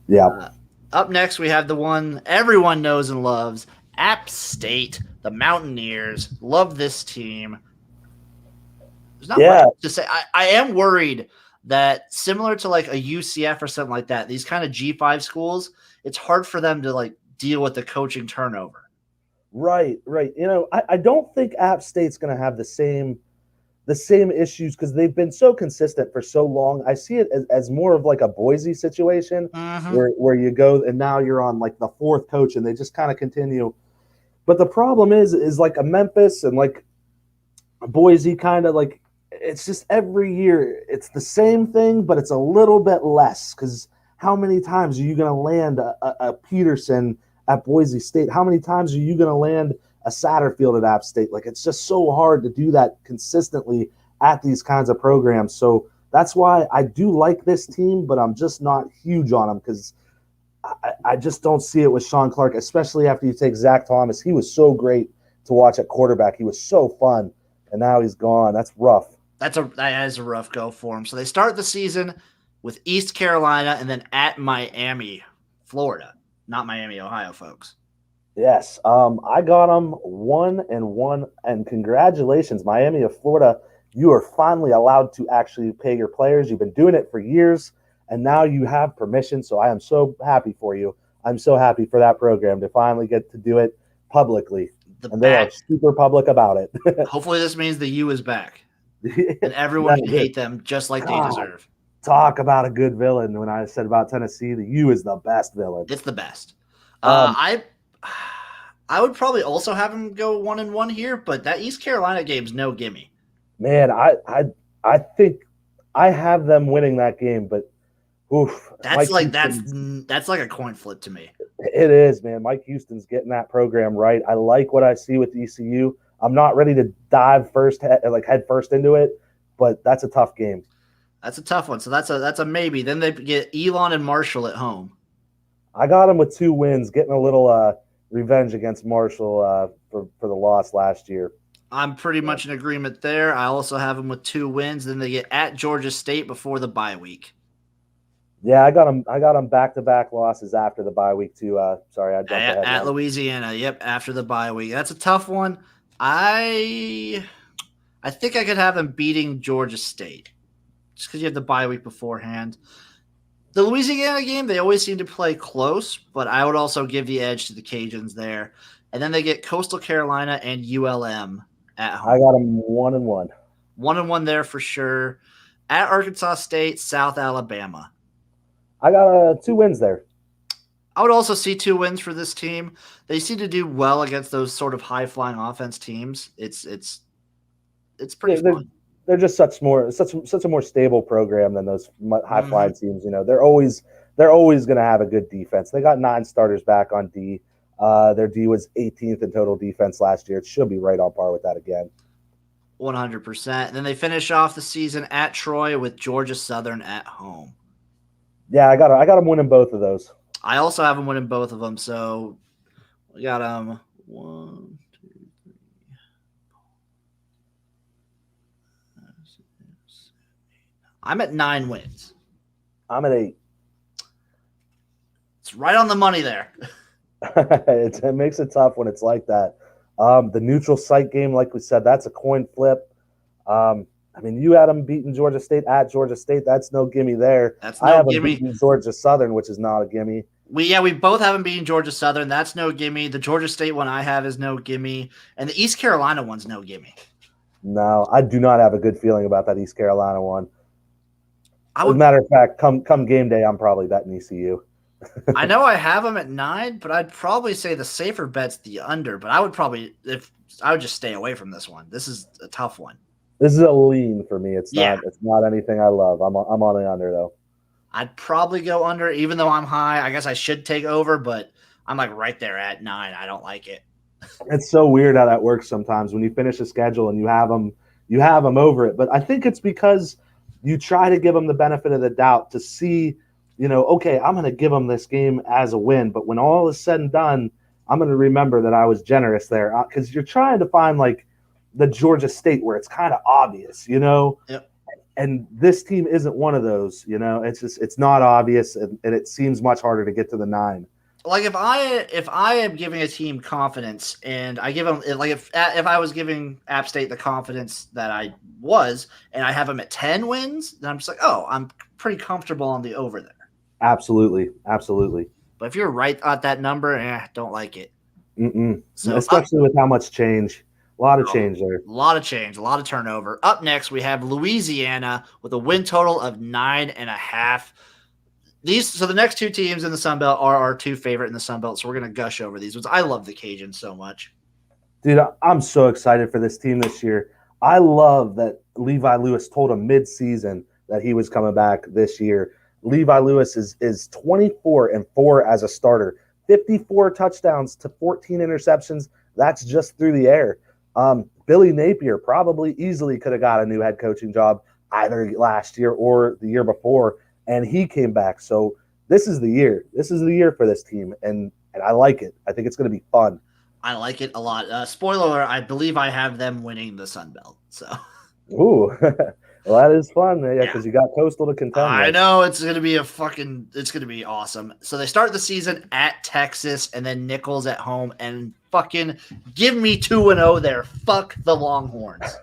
Yeah. Up next, we have the one everyone knows and loves, App State, the Mountaineers. Love this team. There's not much to say. I am worried that similar to like a UCF or something like that, these kind of G5 schools, it's hard for them to like deal with the coaching turnover. Right. I don't think App State's going to have the same issues because they've been so consistent for so long. I see it as more of like a Boise situation where you go and now you're on like the fourth coach and they just kind of continue. But the problem is like a Memphis and like a Boise kind of like it's just every year it's the same thing, but it's a little bit less because how many times are you going to land a Peterson at Boise State? How many times are you going to land a Satterfield at App State? Like it's just so hard to do that consistently at these kinds of programs. So that's why I do like this team, but I'm just not huge on them because I just don't see it with Sean Clark, especially after you take Zach Thomas. He was so great to watch at quarterback. He was so fun, and now he's gone. That's rough. That is a rough go for him. So they start the season with East Carolina and then at Miami, Florida. Not Miami, Ohio, folks. Yes. I got them 1-1, and congratulations, Miami of Florida. You are finally allowed to actually pay your players. You've been doing it for years, and now you have permission. So I am so happy for you. I'm so happy for that program to finally get to do it publicly. They are super public about it. Hopefully this means the U is back. And everyone can hate them just like they deserve. Talk about a good villain. When I said about Tennessee, the U is the best villain. It's the best. I would probably also have him go 1-1 here, but that East Carolina game's no gimme. Man, I think I have them winning that game, but oof. That's like a coin flip to me. It is, man. Mike Houston's getting that program right. I like what I see with ECU. I'm not ready to dive head first into it, but that's a tough game. That's a tough one. So that's a maybe. Then they get Elon and Marshall at home. I got them with 2 wins, getting a little revenge against Marshall for the loss last year. I'm pretty much in agreement there. I also have them with 2 wins. Then they get at Georgia State before the bye week. Yeah, I got them back-to-back losses after the bye week too. Sorry, I jumped ahead. At Louisiana, yep, after the bye week. That's a tough one. I think I could have them beating Georgia State just because you have the bye week beforehand. The Louisiana game, they always seem to play close, but I would also give the edge to the Cajuns there. And then they get Coastal Carolina and ULM at home. I got them 1-1. 1-1 there for sure. At Arkansas State, South Alabama. I got 2 wins there. I would also see 2 wins for this team. They seem to do well against those sort of high-flying offense teams. It's pretty fun. They're just such a more stable program than those high-flying teams. You know, they're always going to have a good defense. They got 9 starters back on D. Their D was 18th in total defense last year. It should be right on par with that again. 100%. And then they finish off the season at Troy with Georgia Southern at home. Yeah, I got them winning both of those. I also have them winning both of them. So we got them 1, 2, 3, 4, 5, 6, 7, 8. I'm at 9 wins. I'm at 8. It's right on the money there. It makes it tough when it's like that. The neutral site game, like we said, that's a coin flip. I mean, you had them beating Georgia State at Georgia State. That's no gimme there. I have them beating Georgia Southern, which is not a gimme. We both have them beating Georgia Southern. That's no gimme. The Georgia State one I have is no gimme. And the East Carolina one's no gimme. No, I do not have a good feeling about that East Carolina one. As a matter of fact, come game day, I'm probably betting ECU. I know I have them at 9, but I'd probably say the safer bet's the under. But I would just stay away from this one. This is a tough one. This is a lean for me. It's not anything I love. I'm on the under though. I'd probably go under, even though I'm high. I guess I should take over, but I'm like right there at 9. I don't like it. It's so weird how that works sometimes when you finish a schedule and you have them over it. But I think it's because you try to give them the benefit of the doubt to see, okay, I'm going to give them this game as a win. But when all is said and done, I'm going to remember that I was generous there because you're trying to find like the Georgia State where it's kind of obvious, Yep. And this team isn't one of those, it's not obvious, and it seems much harder to get to the 9. Like if I am giving a team confidence and I give them like if I was giving App State the confidence that I was and I have them at 10 wins, then I'm just like, oh, I'm pretty comfortable on the over there. Absolutely. But if you're right at that number, don't like it. So especially with how much change. A lot of change there. A lot of change, a lot of turnover. Up next, we have Louisiana with a win total of 9.5. So the next two teams in the Sun Belt are our two favorite in the Sun Belt, so we're going to gush over these ones. I love the Cajuns so much. Dude, I'm so excited for this team this year. I love that Levi Lewis told him mid-season that he was coming back this year. Levi Lewis is 24-4 as a starter, 54 touchdowns to 14 interceptions. That's just through the air. Billy Napier probably easily could have got a new head coaching job either last year or the year before, and he came back. So this is the year. This is the year for this team, and I like it. I think it's going to be fun. I like it a lot. Spoiler, I believe I have them winning the Sun Belt. So, ooh, well, that is fun, because you got Coastal to contend. I know it's going to be it's going to be awesome. So they start the season at Texas and then Nicholls at home, and fucking give me 2-0 there. Fuck the Longhorns.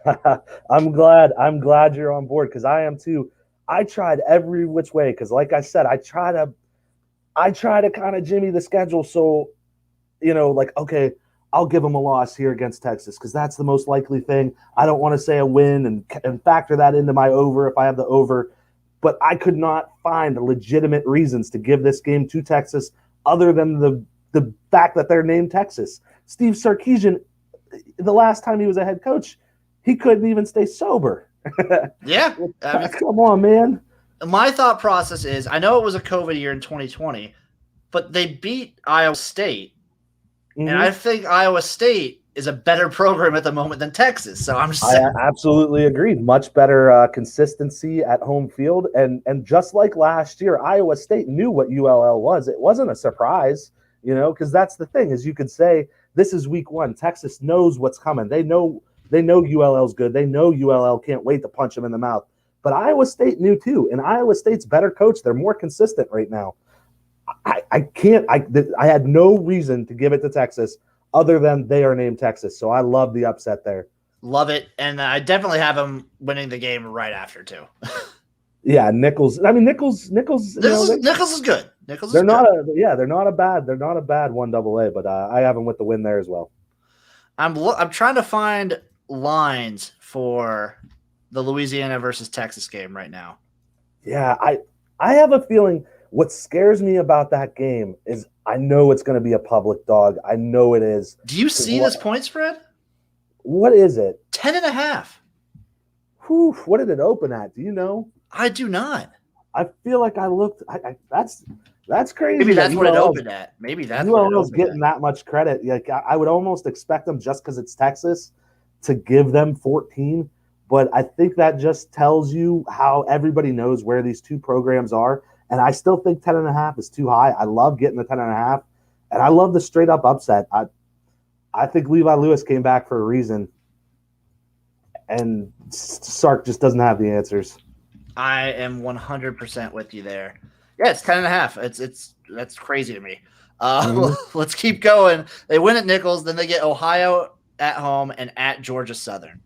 I'm glad you're on board, because I am too. I tried every which way, because like I said, I try to kind of jimmy the schedule. So, okay, I'll give them a loss here against Texas because that's the most likely thing. I don't want to say a win and factor that into my over if I have the over. But I could not find legitimate reasons to give this game to Texas other than the fact that they're named Texas. Steve Sarkisian, the last time he was a head coach, he couldn't even stay sober. Yeah. Come on, man. My thought process is, I know it was a COVID year in 2020, but they beat Iowa State. Mm-hmm. And I think Iowa State is a better program at the moment than Texas. So I'm just saying. I absolutely agree. Much better consistency at home field. And just like last year, Iowa State knew what ULL was. It wasn't a surprise, because that's the thing, is you could say this is week 1. Texas knows what's coming. They know ULL's good. They know ULL can't wait to punch them in the mouth. But Iowa State knew too. And Iowa State's better coach. They're more consistent right now. I had no reason to give it to Texas other than they are named Texas. So I love the upset there. Love it. And I definitely have them winning the game right after too. Yeah, Nicholls. I mean, Nicholls is good. They're not a bad 1AA, but I have them with the win there as well. I'm trying to find lines for the Louisiana versus Texas game right now. Yeah, I have a feeling. What scares me about that game is I know it's going to be a public dog. I know it is. Do you see this point spread? What is it? 10.5. Whew, what did it open at? Do you know? I do not. I feel like I looked. That's crazy. Maybe that's what it opened at. Maybe that's what it opened getting that much credit. Like I would almost expect them, just because it's Texas, to give them 14. But I think that just tells you how everybody knows where these two programs are. And I still think 10.5 is too high. I love getting the 10.5, and I love the straight up upset. I think Levi Lewis came back for a reason, and Sark just doesn't have the answers. I am 100% with you there. Yeah, it's 10.5. That's crazy to me. Let's keep going. They win at Nicholls, then they get Ohio at home and at Georgia Southern.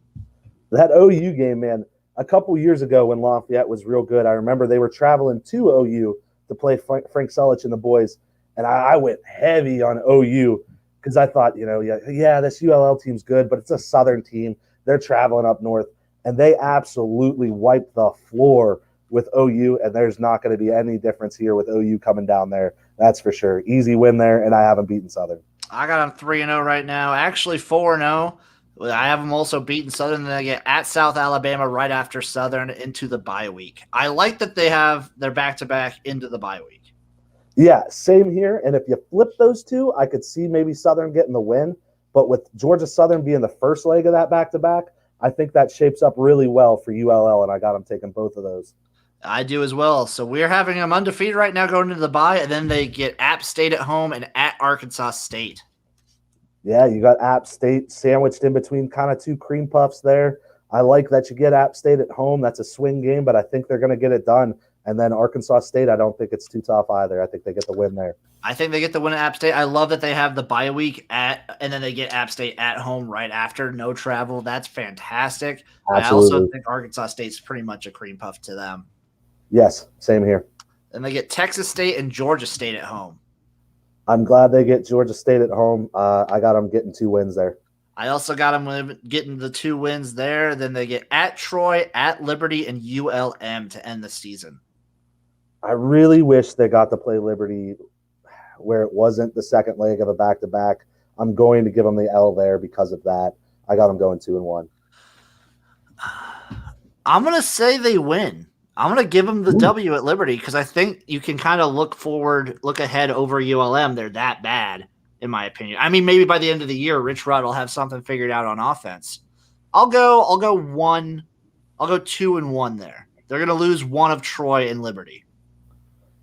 That OU game, man. A couple years ago when Lafayette was real good, I remember they were traveling to OU to play Frank Solich and the boys, and I went heavy on OU because I thought, this ULL team's good, but it's a Southern team. They're traveling up north, and they absolutely wiped the floor with OU, and there's not going to be any difference here with OU coming down there. That's for sure. Easy win there, and I haven't beaten Southern. I got them 3-0 right now. Actually, 4-0. I have them also beating Southern, and then they get at South Alabama right after Southern into the bye week. I like that they have their back-to-back into the bye week. Yeah, same here. And if you flip those two, I could see maybe Southern getting the win. But with Georgia Southern being the first leg of that back-to-back, I think that shapes up really well for ULL, and I got them taking both of those. I do as well. So we're having them undefeated right now going into the bye, and then they get App State at home and at Arkansas State. Yeah, you got App State sandwiched in between kind of two cream puffs there. I like that you get App State at home. That's a swing game, but I think they're going to get it done. And then Arkansas State, I don't think it's too tough either. I think they get the win there. I think they get the win at App State. I love that they have the bye week and then they get App State at home right after. No travel. That's fantastic. Absolutely. I also think Arkansas State's pretty much a cream puff to them. Yes, same here. And they get Texas State and Georgia State at home. I'm glad they get Georgia State at home. I got them getting 2 wins there. I also got them getting the 2 wins there. Then they get at Troy, at Liberty, and ULM to end the season. I really wish they got to play Liberty where it wasn't the second leg of a back-to-back. I'm going to give them the L there because of that. I got them going 2-1. I'm going to say they win. I'm going to give them the W at Liberty because I think you can kind of look ahead over ULM. They're that bad, in my opinion. I mean, maybe by the end of the year, Rich Rod will have something figured out on offense. I'll go 2-1 there. They're going to lose one of Troy and Liberty.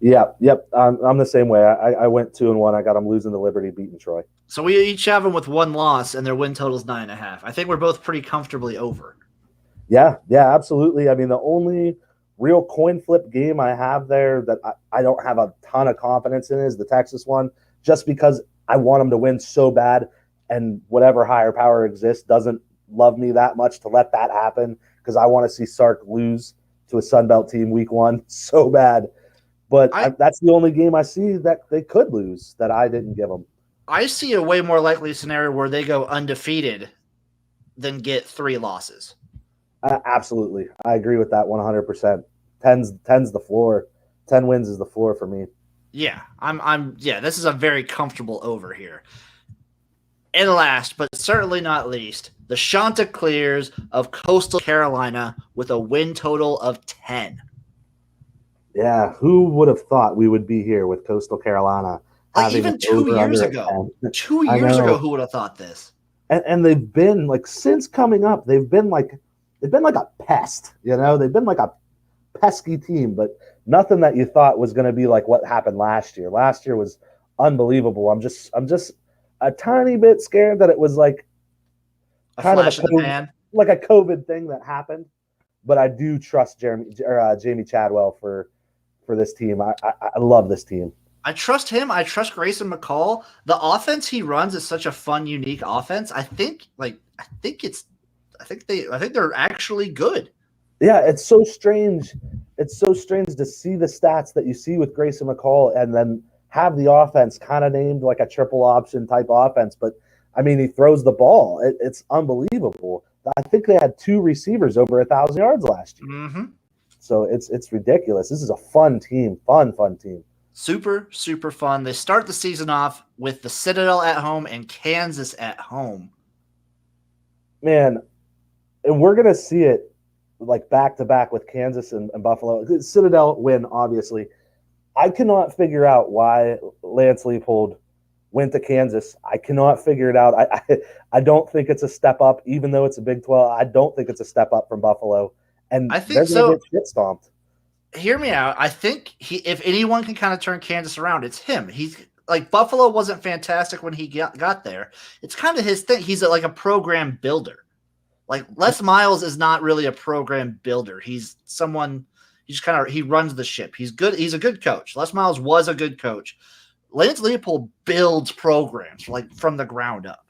Yep. I'm the same way. I went 2-1. I got them losing to Liberty, beating Troy. So we each have them with 1 loss, and their win total is 9.5. I think we're both pretty comfortably over. Yeah, absolutely. I mean, the only real coin flip game I have there that I don't have a ton of confidence in is the Texas one, just because I want them to win so bad, and whatever higher power exists doesn't love me that much to let that happen because I want to see Sark lose to a Sunbelt team week 1 so bad. But that's the only game I see that they could lose that I didn't give them. I see a way more likely scenario where they go undefeated than get 3 losses. Absolutely. I agree with that 100%. 10's the floor. 10 wins is the floor for me. Yeah, this is a very comfortable over here. And last, but certainly not least, the Chanticleers of Coastal Carolina with a win total of 10. Yeah, who would have thought we would be here with Coastal Carolina? Even 2 years ago. 2 years ago, who would have thought this? And they've been since coming up, they've been like a pest, They've been like a pesky team, but nothing that you thought was going to be like what happened last year. Last year was unbelievable. I'm just a tiny bit scared that it was like kind of like a COVID thing that happened. But I do trust Jamie Chadwell for this team. I love this team. I trust him. I trust Grayson McCall. The offense he runs is such a fun, unique offense. I think they're actually good. Yeah, it's so strange. It's so strange to see the stats that you see with Grayson McCall and then have the offense kind of named like a triple option type offense. But I mean, he throws the ball. It's unbelievable. I think they had 2 receivers over 1,000 yards last year. Mm-hmm. So it's ridiculous. This is a fun team. Fun team. Super, super fun. They start the season off with the Citadel at home and Kansas at home. Man, and we're going to see it like back-to-back with Kansas and Buffalo. Citadel win, obviously. I cannot figure out why Lance Leipold went to Kansas. I cannot figure it out. I don't think it's a step up, even though it's a Big 12. I don't think it's a step up from Buffalo. And I think they're going to get shit stomped. Hear me out. I think if anyone can kind of turn Kansas around, it's him. He's like Buffalo wasn't fantastic when he got there. It's kind of his thing. He's like a program builder. Like Les Miles is not really a program builder. He's someone. He runs the ship. He's good. He's a good coach. Les Miles was a good coach. Lance Leipold builds programs like from the ground up.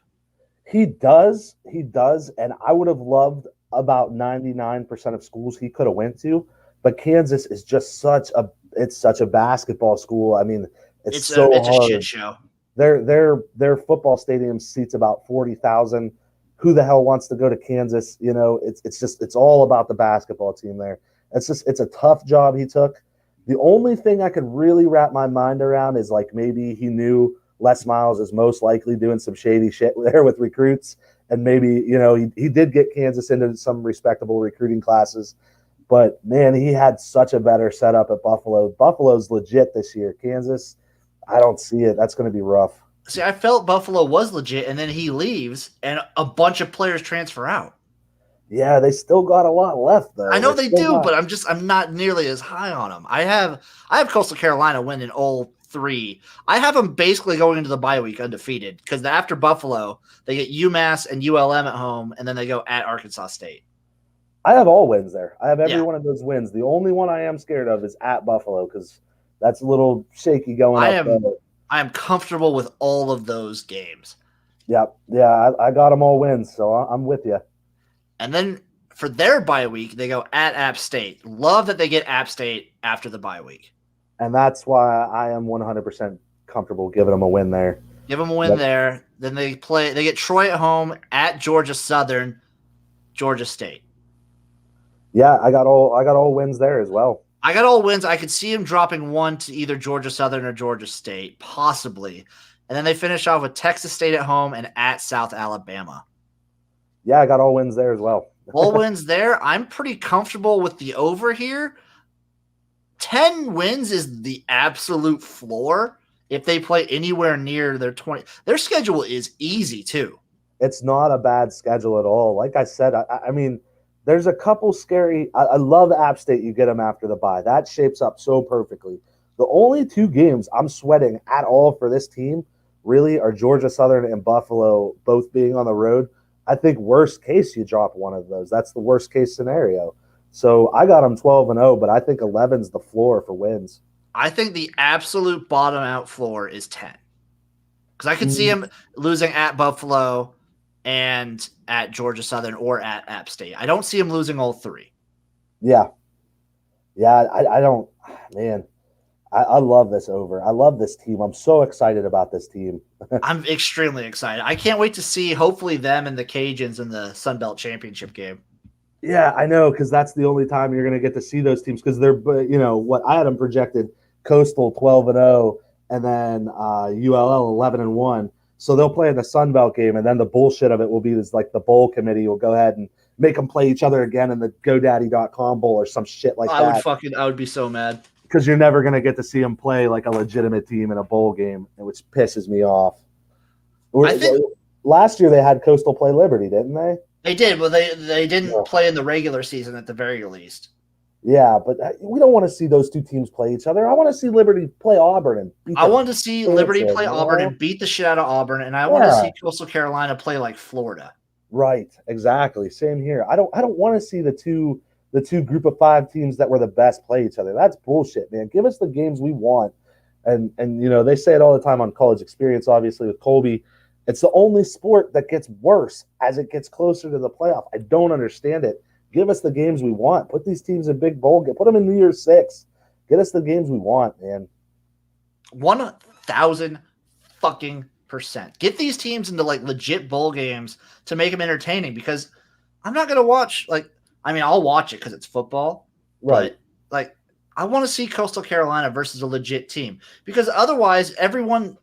He does, and I would have loved about 99% of schools he could have went to, but Kansas is just such a basketball school. I mean, it's so hard. A shit show. Their football stadium seats about 40,000. Who the hell wants to go to Kansas? It's all about the basketball team there. It's a tough job he took. The only thing I could really wrap my mind around is like maybe he knew Les Miles is most likely doing some shady shit there with recruits. And maybe, he did get Kansas into some respectable recruiting classes. But, man, he had such a better setup at Buffalo. Buffalo's legit this year. Kansas, I don't see it. That's going to be rough. See, I felt Buffalo was legit, and then he leaves, and a bunch of players transfer out. Yeah, they still got a lot left, though. I know they do, but I'm not nearly as high on them. I have Coastal Carolina winning all 3. I have them basically going into the bye week undefeated because after Buffalo, they get UMass and ULM at home, and then they go at Arkansas State. I have all wins there. I have every Yeah. one of those wins. The only one I am scared of is at Buffalo because that's a little shaky going I up there. am comfortable with all of those games. Yep. Yeah, I got them all wins, so I'm with you. And then for their bye week, they go at App State. Love that they get App State after the bye week. And that's why I am 100% comfortable giving them a win there. Give them a win there. Then they get Troy at home, at Georgia Southern, Georgia State. Yeah, I got all wins there as well. I got all wins. I could see him dropping one to either Georgia Southern or Georgia State, possibly. And then they finish off with Texas State at home and at South Alabama. Yeah, I got all wins there as well. All wins there. I'm pretty comfortable with the over here. 10 wins is the absolute floor if they play anywhere near their 20. Their schedule is easy, too. It's not a bad schedule at all. Like I said, I mean, there's a couple scary. I love App State. You get them after the bye. That shapes up so perfectly. The only two games I'm sweating at all for this team really are Georgia Southern and Buffalo, both being on the road. I think worst case you drop one of those. That's the worst case scenario. So I got them 12-0, but I think 11's the floor for wins. I think the absolute bottom out floor is 10. Because I could see him losing at Buffalo and at Georgia Southern or at App State. I don't see him losing all three. Yeah. Yeah, I don't – man, I love this over. I love this team. I'm so excited about this team. I'm extremely excited. I can't wait to see, hopefully, them and the Cajuns in the Sun Belt Championship game. Yeah, I know, because that's the only time you're going to get to see those teams because they're, what I had them projected, Coastal 12-0 and then ULL 11-1. So they'll play in the Sun Belt game, and then the bullshit of it will be this, like the bowl committee will go ahead and make them play each other again in the GoDaddy.com bowl or some shit like that. I would be so mad. Because you're never going to get to see them play like a legitimate team in a bowl game, which pisses me off. Last year they had Coastal play Liberty, didn't they? They did, but they didn't play in the regular season at the very least. Yeah, but we don't want to see those two teams play each other. I want to see Liberty play Auburn and beat I want to see Liberty play Auburn and beat the shit out of Auburn, and I want to see Coastal Carolina play like Florida. Right, exactly. Same here. I don't want to see the two group of five teams that were the best play each other. That's bullshit, man. Give us the games we want. And they say it all the time on College Experience, obviously, with Colby. It's the only sport that gets worse as it gets closer to the playoff. I don't understand it. Give us the games we want. Put these teams in big bowl. Put them in New Year's 6. Get us the games we want, man. 1,000 fucking %. Get these teams into like legit bowl games to make them entertaining, because I'm not going to watch I'll watch it because it's football. Right. But I want to see Coastal Carolina versus a legit team, because otherwise everyone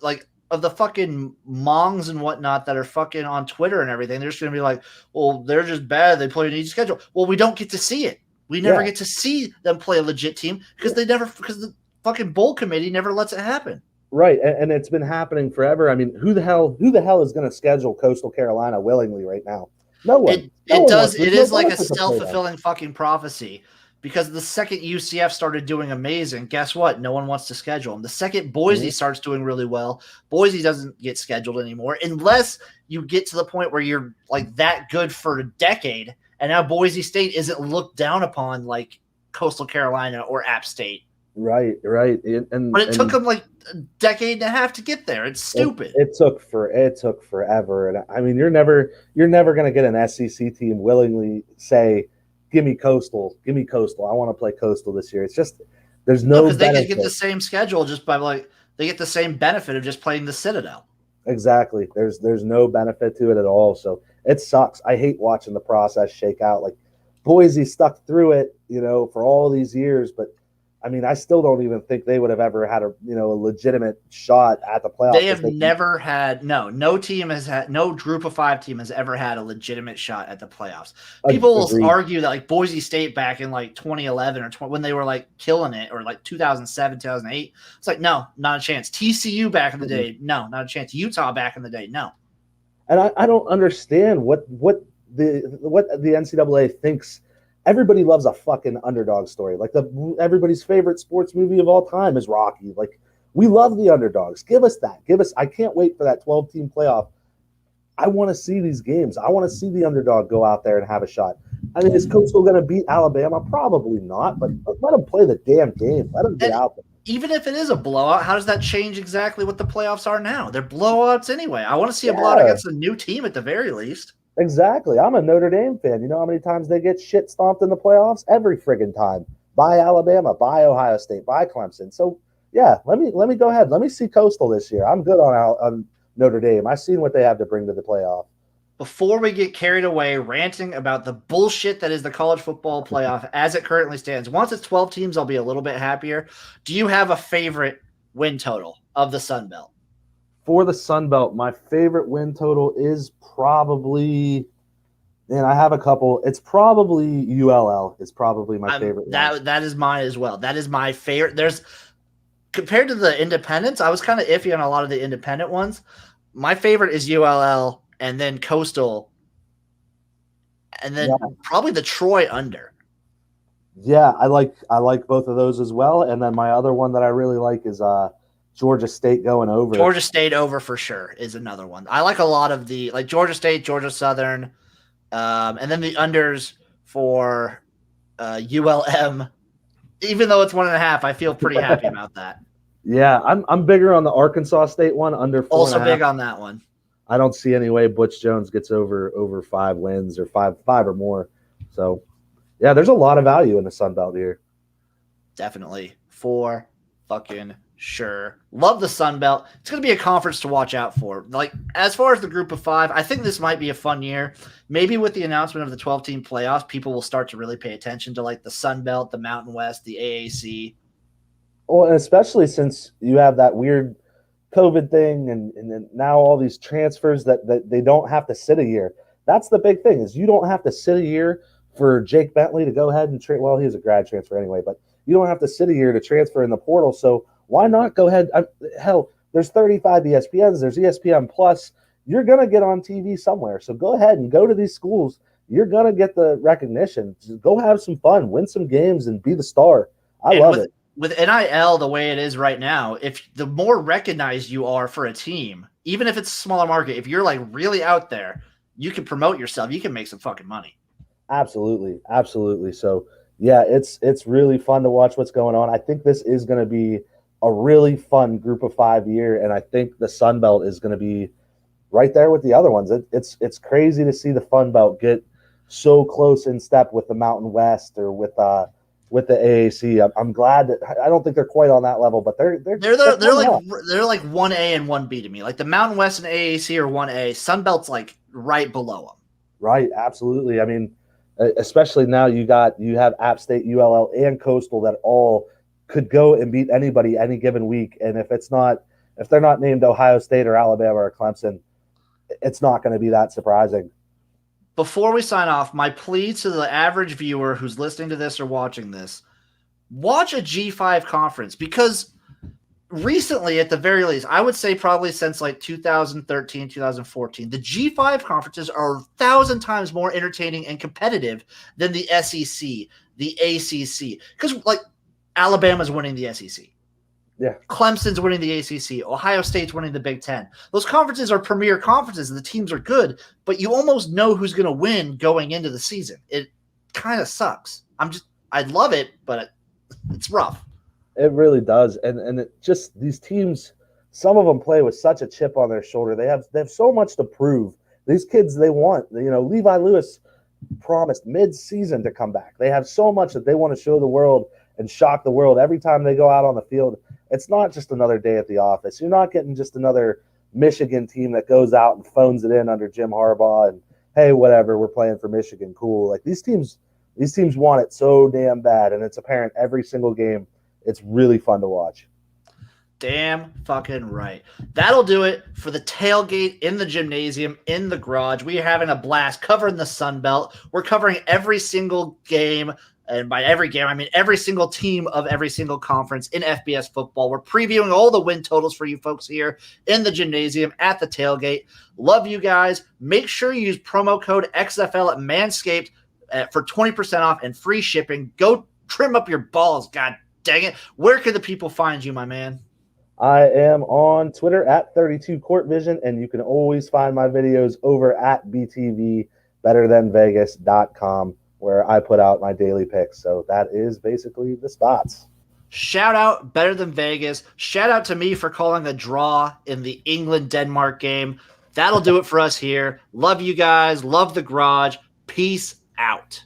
of the fucking mongs and whatnot that are fucking on Twitter and everything, they're just going to be like, well, they're just bad. They play an easy schedule. Well, we don't get to see it. We never get to see them play a legit team because because the fucking bowl committee never lets it happen. Right. And it's been happening forever. I mean, who the hell is going to schedule Coastal Carolina willingly right now? No one. It is like a self-fulfilling fucking prophecy. Because the second UCF started doing amazing, guess what? No one wants to schedule them. The second Boise starts doing really well, Boise doesn't get scheduled anymore unless you get to the point where you're like that good for a decade, and now Boise State isn't looked down upon like Coastal Carolina or App State. Right. But it took them like a decade and a half to get there. It's stupid. It took forever. And I mean, you're never going to get an SEC team willingly say, Give me Coastal. I want to play Coastal this year. It's just there's no because they get the same schedule just by they get the same benefit of just playing the Citadel. Exactly. There's no benefit to it at all. So it sucks. I hate watching the process shake out. Like Boise stuck through it, for all these years, but I mean, I still don't even think they would have ever had a legitimate shot at the playoffs. They have never had no group of 5 team has ever had a legitimate shot at the playoffs. People will argue that Boise State back in 2011 or when they were killing it, or 2007, 2008, it's no, not a chance. TCU back in the day, no, not a chance. Utah back in the day, no. And I don't understand what the NCAA thinks. Everybody loves a fucking underdog story. Everybody's favorite sports movie of all time is Rocky. We love the underdogs. Give us that. I can't wait for that 12-team playoff. I want to see these games. I want to see the underdog go out there and have a shot. I mean, is Coastal going to beat Alabama? Probably not, but let them play the damn game. Let them get And out there. even if it is a blowout, how does that change exactly what the playoffs are now? They're blowouts anyway. I want to see a blowout Yeah, against a new team at the very least. exactly. I'm a Notre Dame fan. You know how many times they get shit stomped in the playoffs? Every friggin' time. By Alabama, by Ohio State, by Clemson. So yeah, let me go ahead. Let me see Coastal this year. I'm good on Notre Dame. I've seen what they have to bring to the playoff. Before we get carried away ranting about the bullshit that is the college football playoff as it currently stands, once it's 12 teams, I'll be a little bit happier. Do you have a favorite win total of the Sun Belt? For the Sun Belt, my favorite win total is probably, and I have a couple. It's probably ULL. Is probably my favorite one. That is mine as well. That is my favorite. There's compared to the independents, I was kind of iffy on a lot of the independent ones. My favorite is ULL, and then Coastal, and then Yeah. probably the Troy under. Yeah, I like both of those as well. And then my other one that I really like is Georgia State going over. Georgia State over for sure is another one. I like a lot of the like Georgia State, Georgia Southern, and then the unders for ULM. Even though it's 1.5, I feel pretty happy about that. Yeah, I'm bigger on the Arkansas State one under 4.5. Also big on that one. I don't see any way Butch Jones gets over 5 wins or five or more. So yeah, there's a lot of value in the Sun Belt here. Definitely. For fucking sure. Love the Sun Belt. It's going to be a conference to watch out for. Like, as far as the group of 5, I think this might be a fun year. Maybe with the announcement of the 12-team playoffs, people will start to really pay attention to, like, the Sun Belt, the Mountain West, the AAC. Well, and especially since you have that weird COVID thing and then now all these transfers that they don't have to sit a year. That's the big thing is you don't have to sit a year for Jake Bentley to go ahead and trade. Well, he's a grad transfer anyway, but you don't have to sit a year to transfer in the portal. So why not go ahead? Hell, there's 35 ESPNs. There's ESPN Plus. You're going to get on TV somewhere. So go ahead and go to these schools. You're going to get the recognition. Just go have some fun, win some games, and be the star. I love it. With NIL the way it is right now, if the more recognized you are for a team, even if it's a smaller market, if you're like really out there, you can promote yourself. You can make some fucking money. Absolutely. Absolutely. So yeah, it's really fun to watch what's going on. I think this is going to be a really fun group of 5 year. And I think the Sun Belt is going to be right there with the other ones. It's crazy to see the Fun Belt get so close in step with the Mountain West or with the AAC. I'm glad that I don't think they're quite on that level, but they're like 1A and 1B to me. Like the Mountain West and AAC are 1A. Sun Belt's like right below them. Right, absolutely. I mean, especially now you have App State, ULL, and Coastal that all could go and beat anybody any given week. And if they're not named Ohio State or Alabama or Clemson, it's not going to be that surprising. Before we sign off, my plea to the average viewer who's listening to this or watching this, watch a G5 conference because recently, at the very least, I would say probably since like 2013, 2014, the G5 conferences are 1,000 times more entertaining and competitive than the SEC, the ACC. Because like Alabama's winning the SEC. Yeah. Clemson's winning the ACC. Ohio State's winning the Big Ten. Those conferences are premier conferences, and the teams are good, but you almost know who's going to win going into the season. It kind of sucks. I love it, but it's rough. It really does, and it just these teams. Some of them play with such a chip on their shoulder. They have so much to prove. These kids, they want. Levi Lewis promised mid-season to come back. They have so much that they want to show the world and shock the world every time they go out on the field. It's not just another day at the office. You're not getting just another Michigan team that goes out and phones it in under Jim Harbaugh and, hey, whatever, we're playing for Michigan, cool. Like these teams want it so damn bad, and it's apparent every single game. It's really fun to watch. Damn fucking right. That'll do it for the tailgate in the gymnasium, in the garage. We are having a blast covering the Sun Belt. We're covering every single game. And by every game, I mean every single team of every single conference in FBS football. We're previewing all the win totals for you folks here in the gymnasium at the tailgate. Love you guys. Make sure you use promo code XFL at Manscaped for 20% off and free shipping. Go trim up your balls, god dang it. Where can the people find you, my man? I am on Twitter at 32courtvision, and you can always find my videos over at BTV, betterthanvegas.com. where I put out my daily picks. So that is basically the spots. Shout out Better Than Vegas. Shout out to me for calling a draw in the England-Denmark game. That'll do it for us here. Love you guys. Love the garage. Peace out.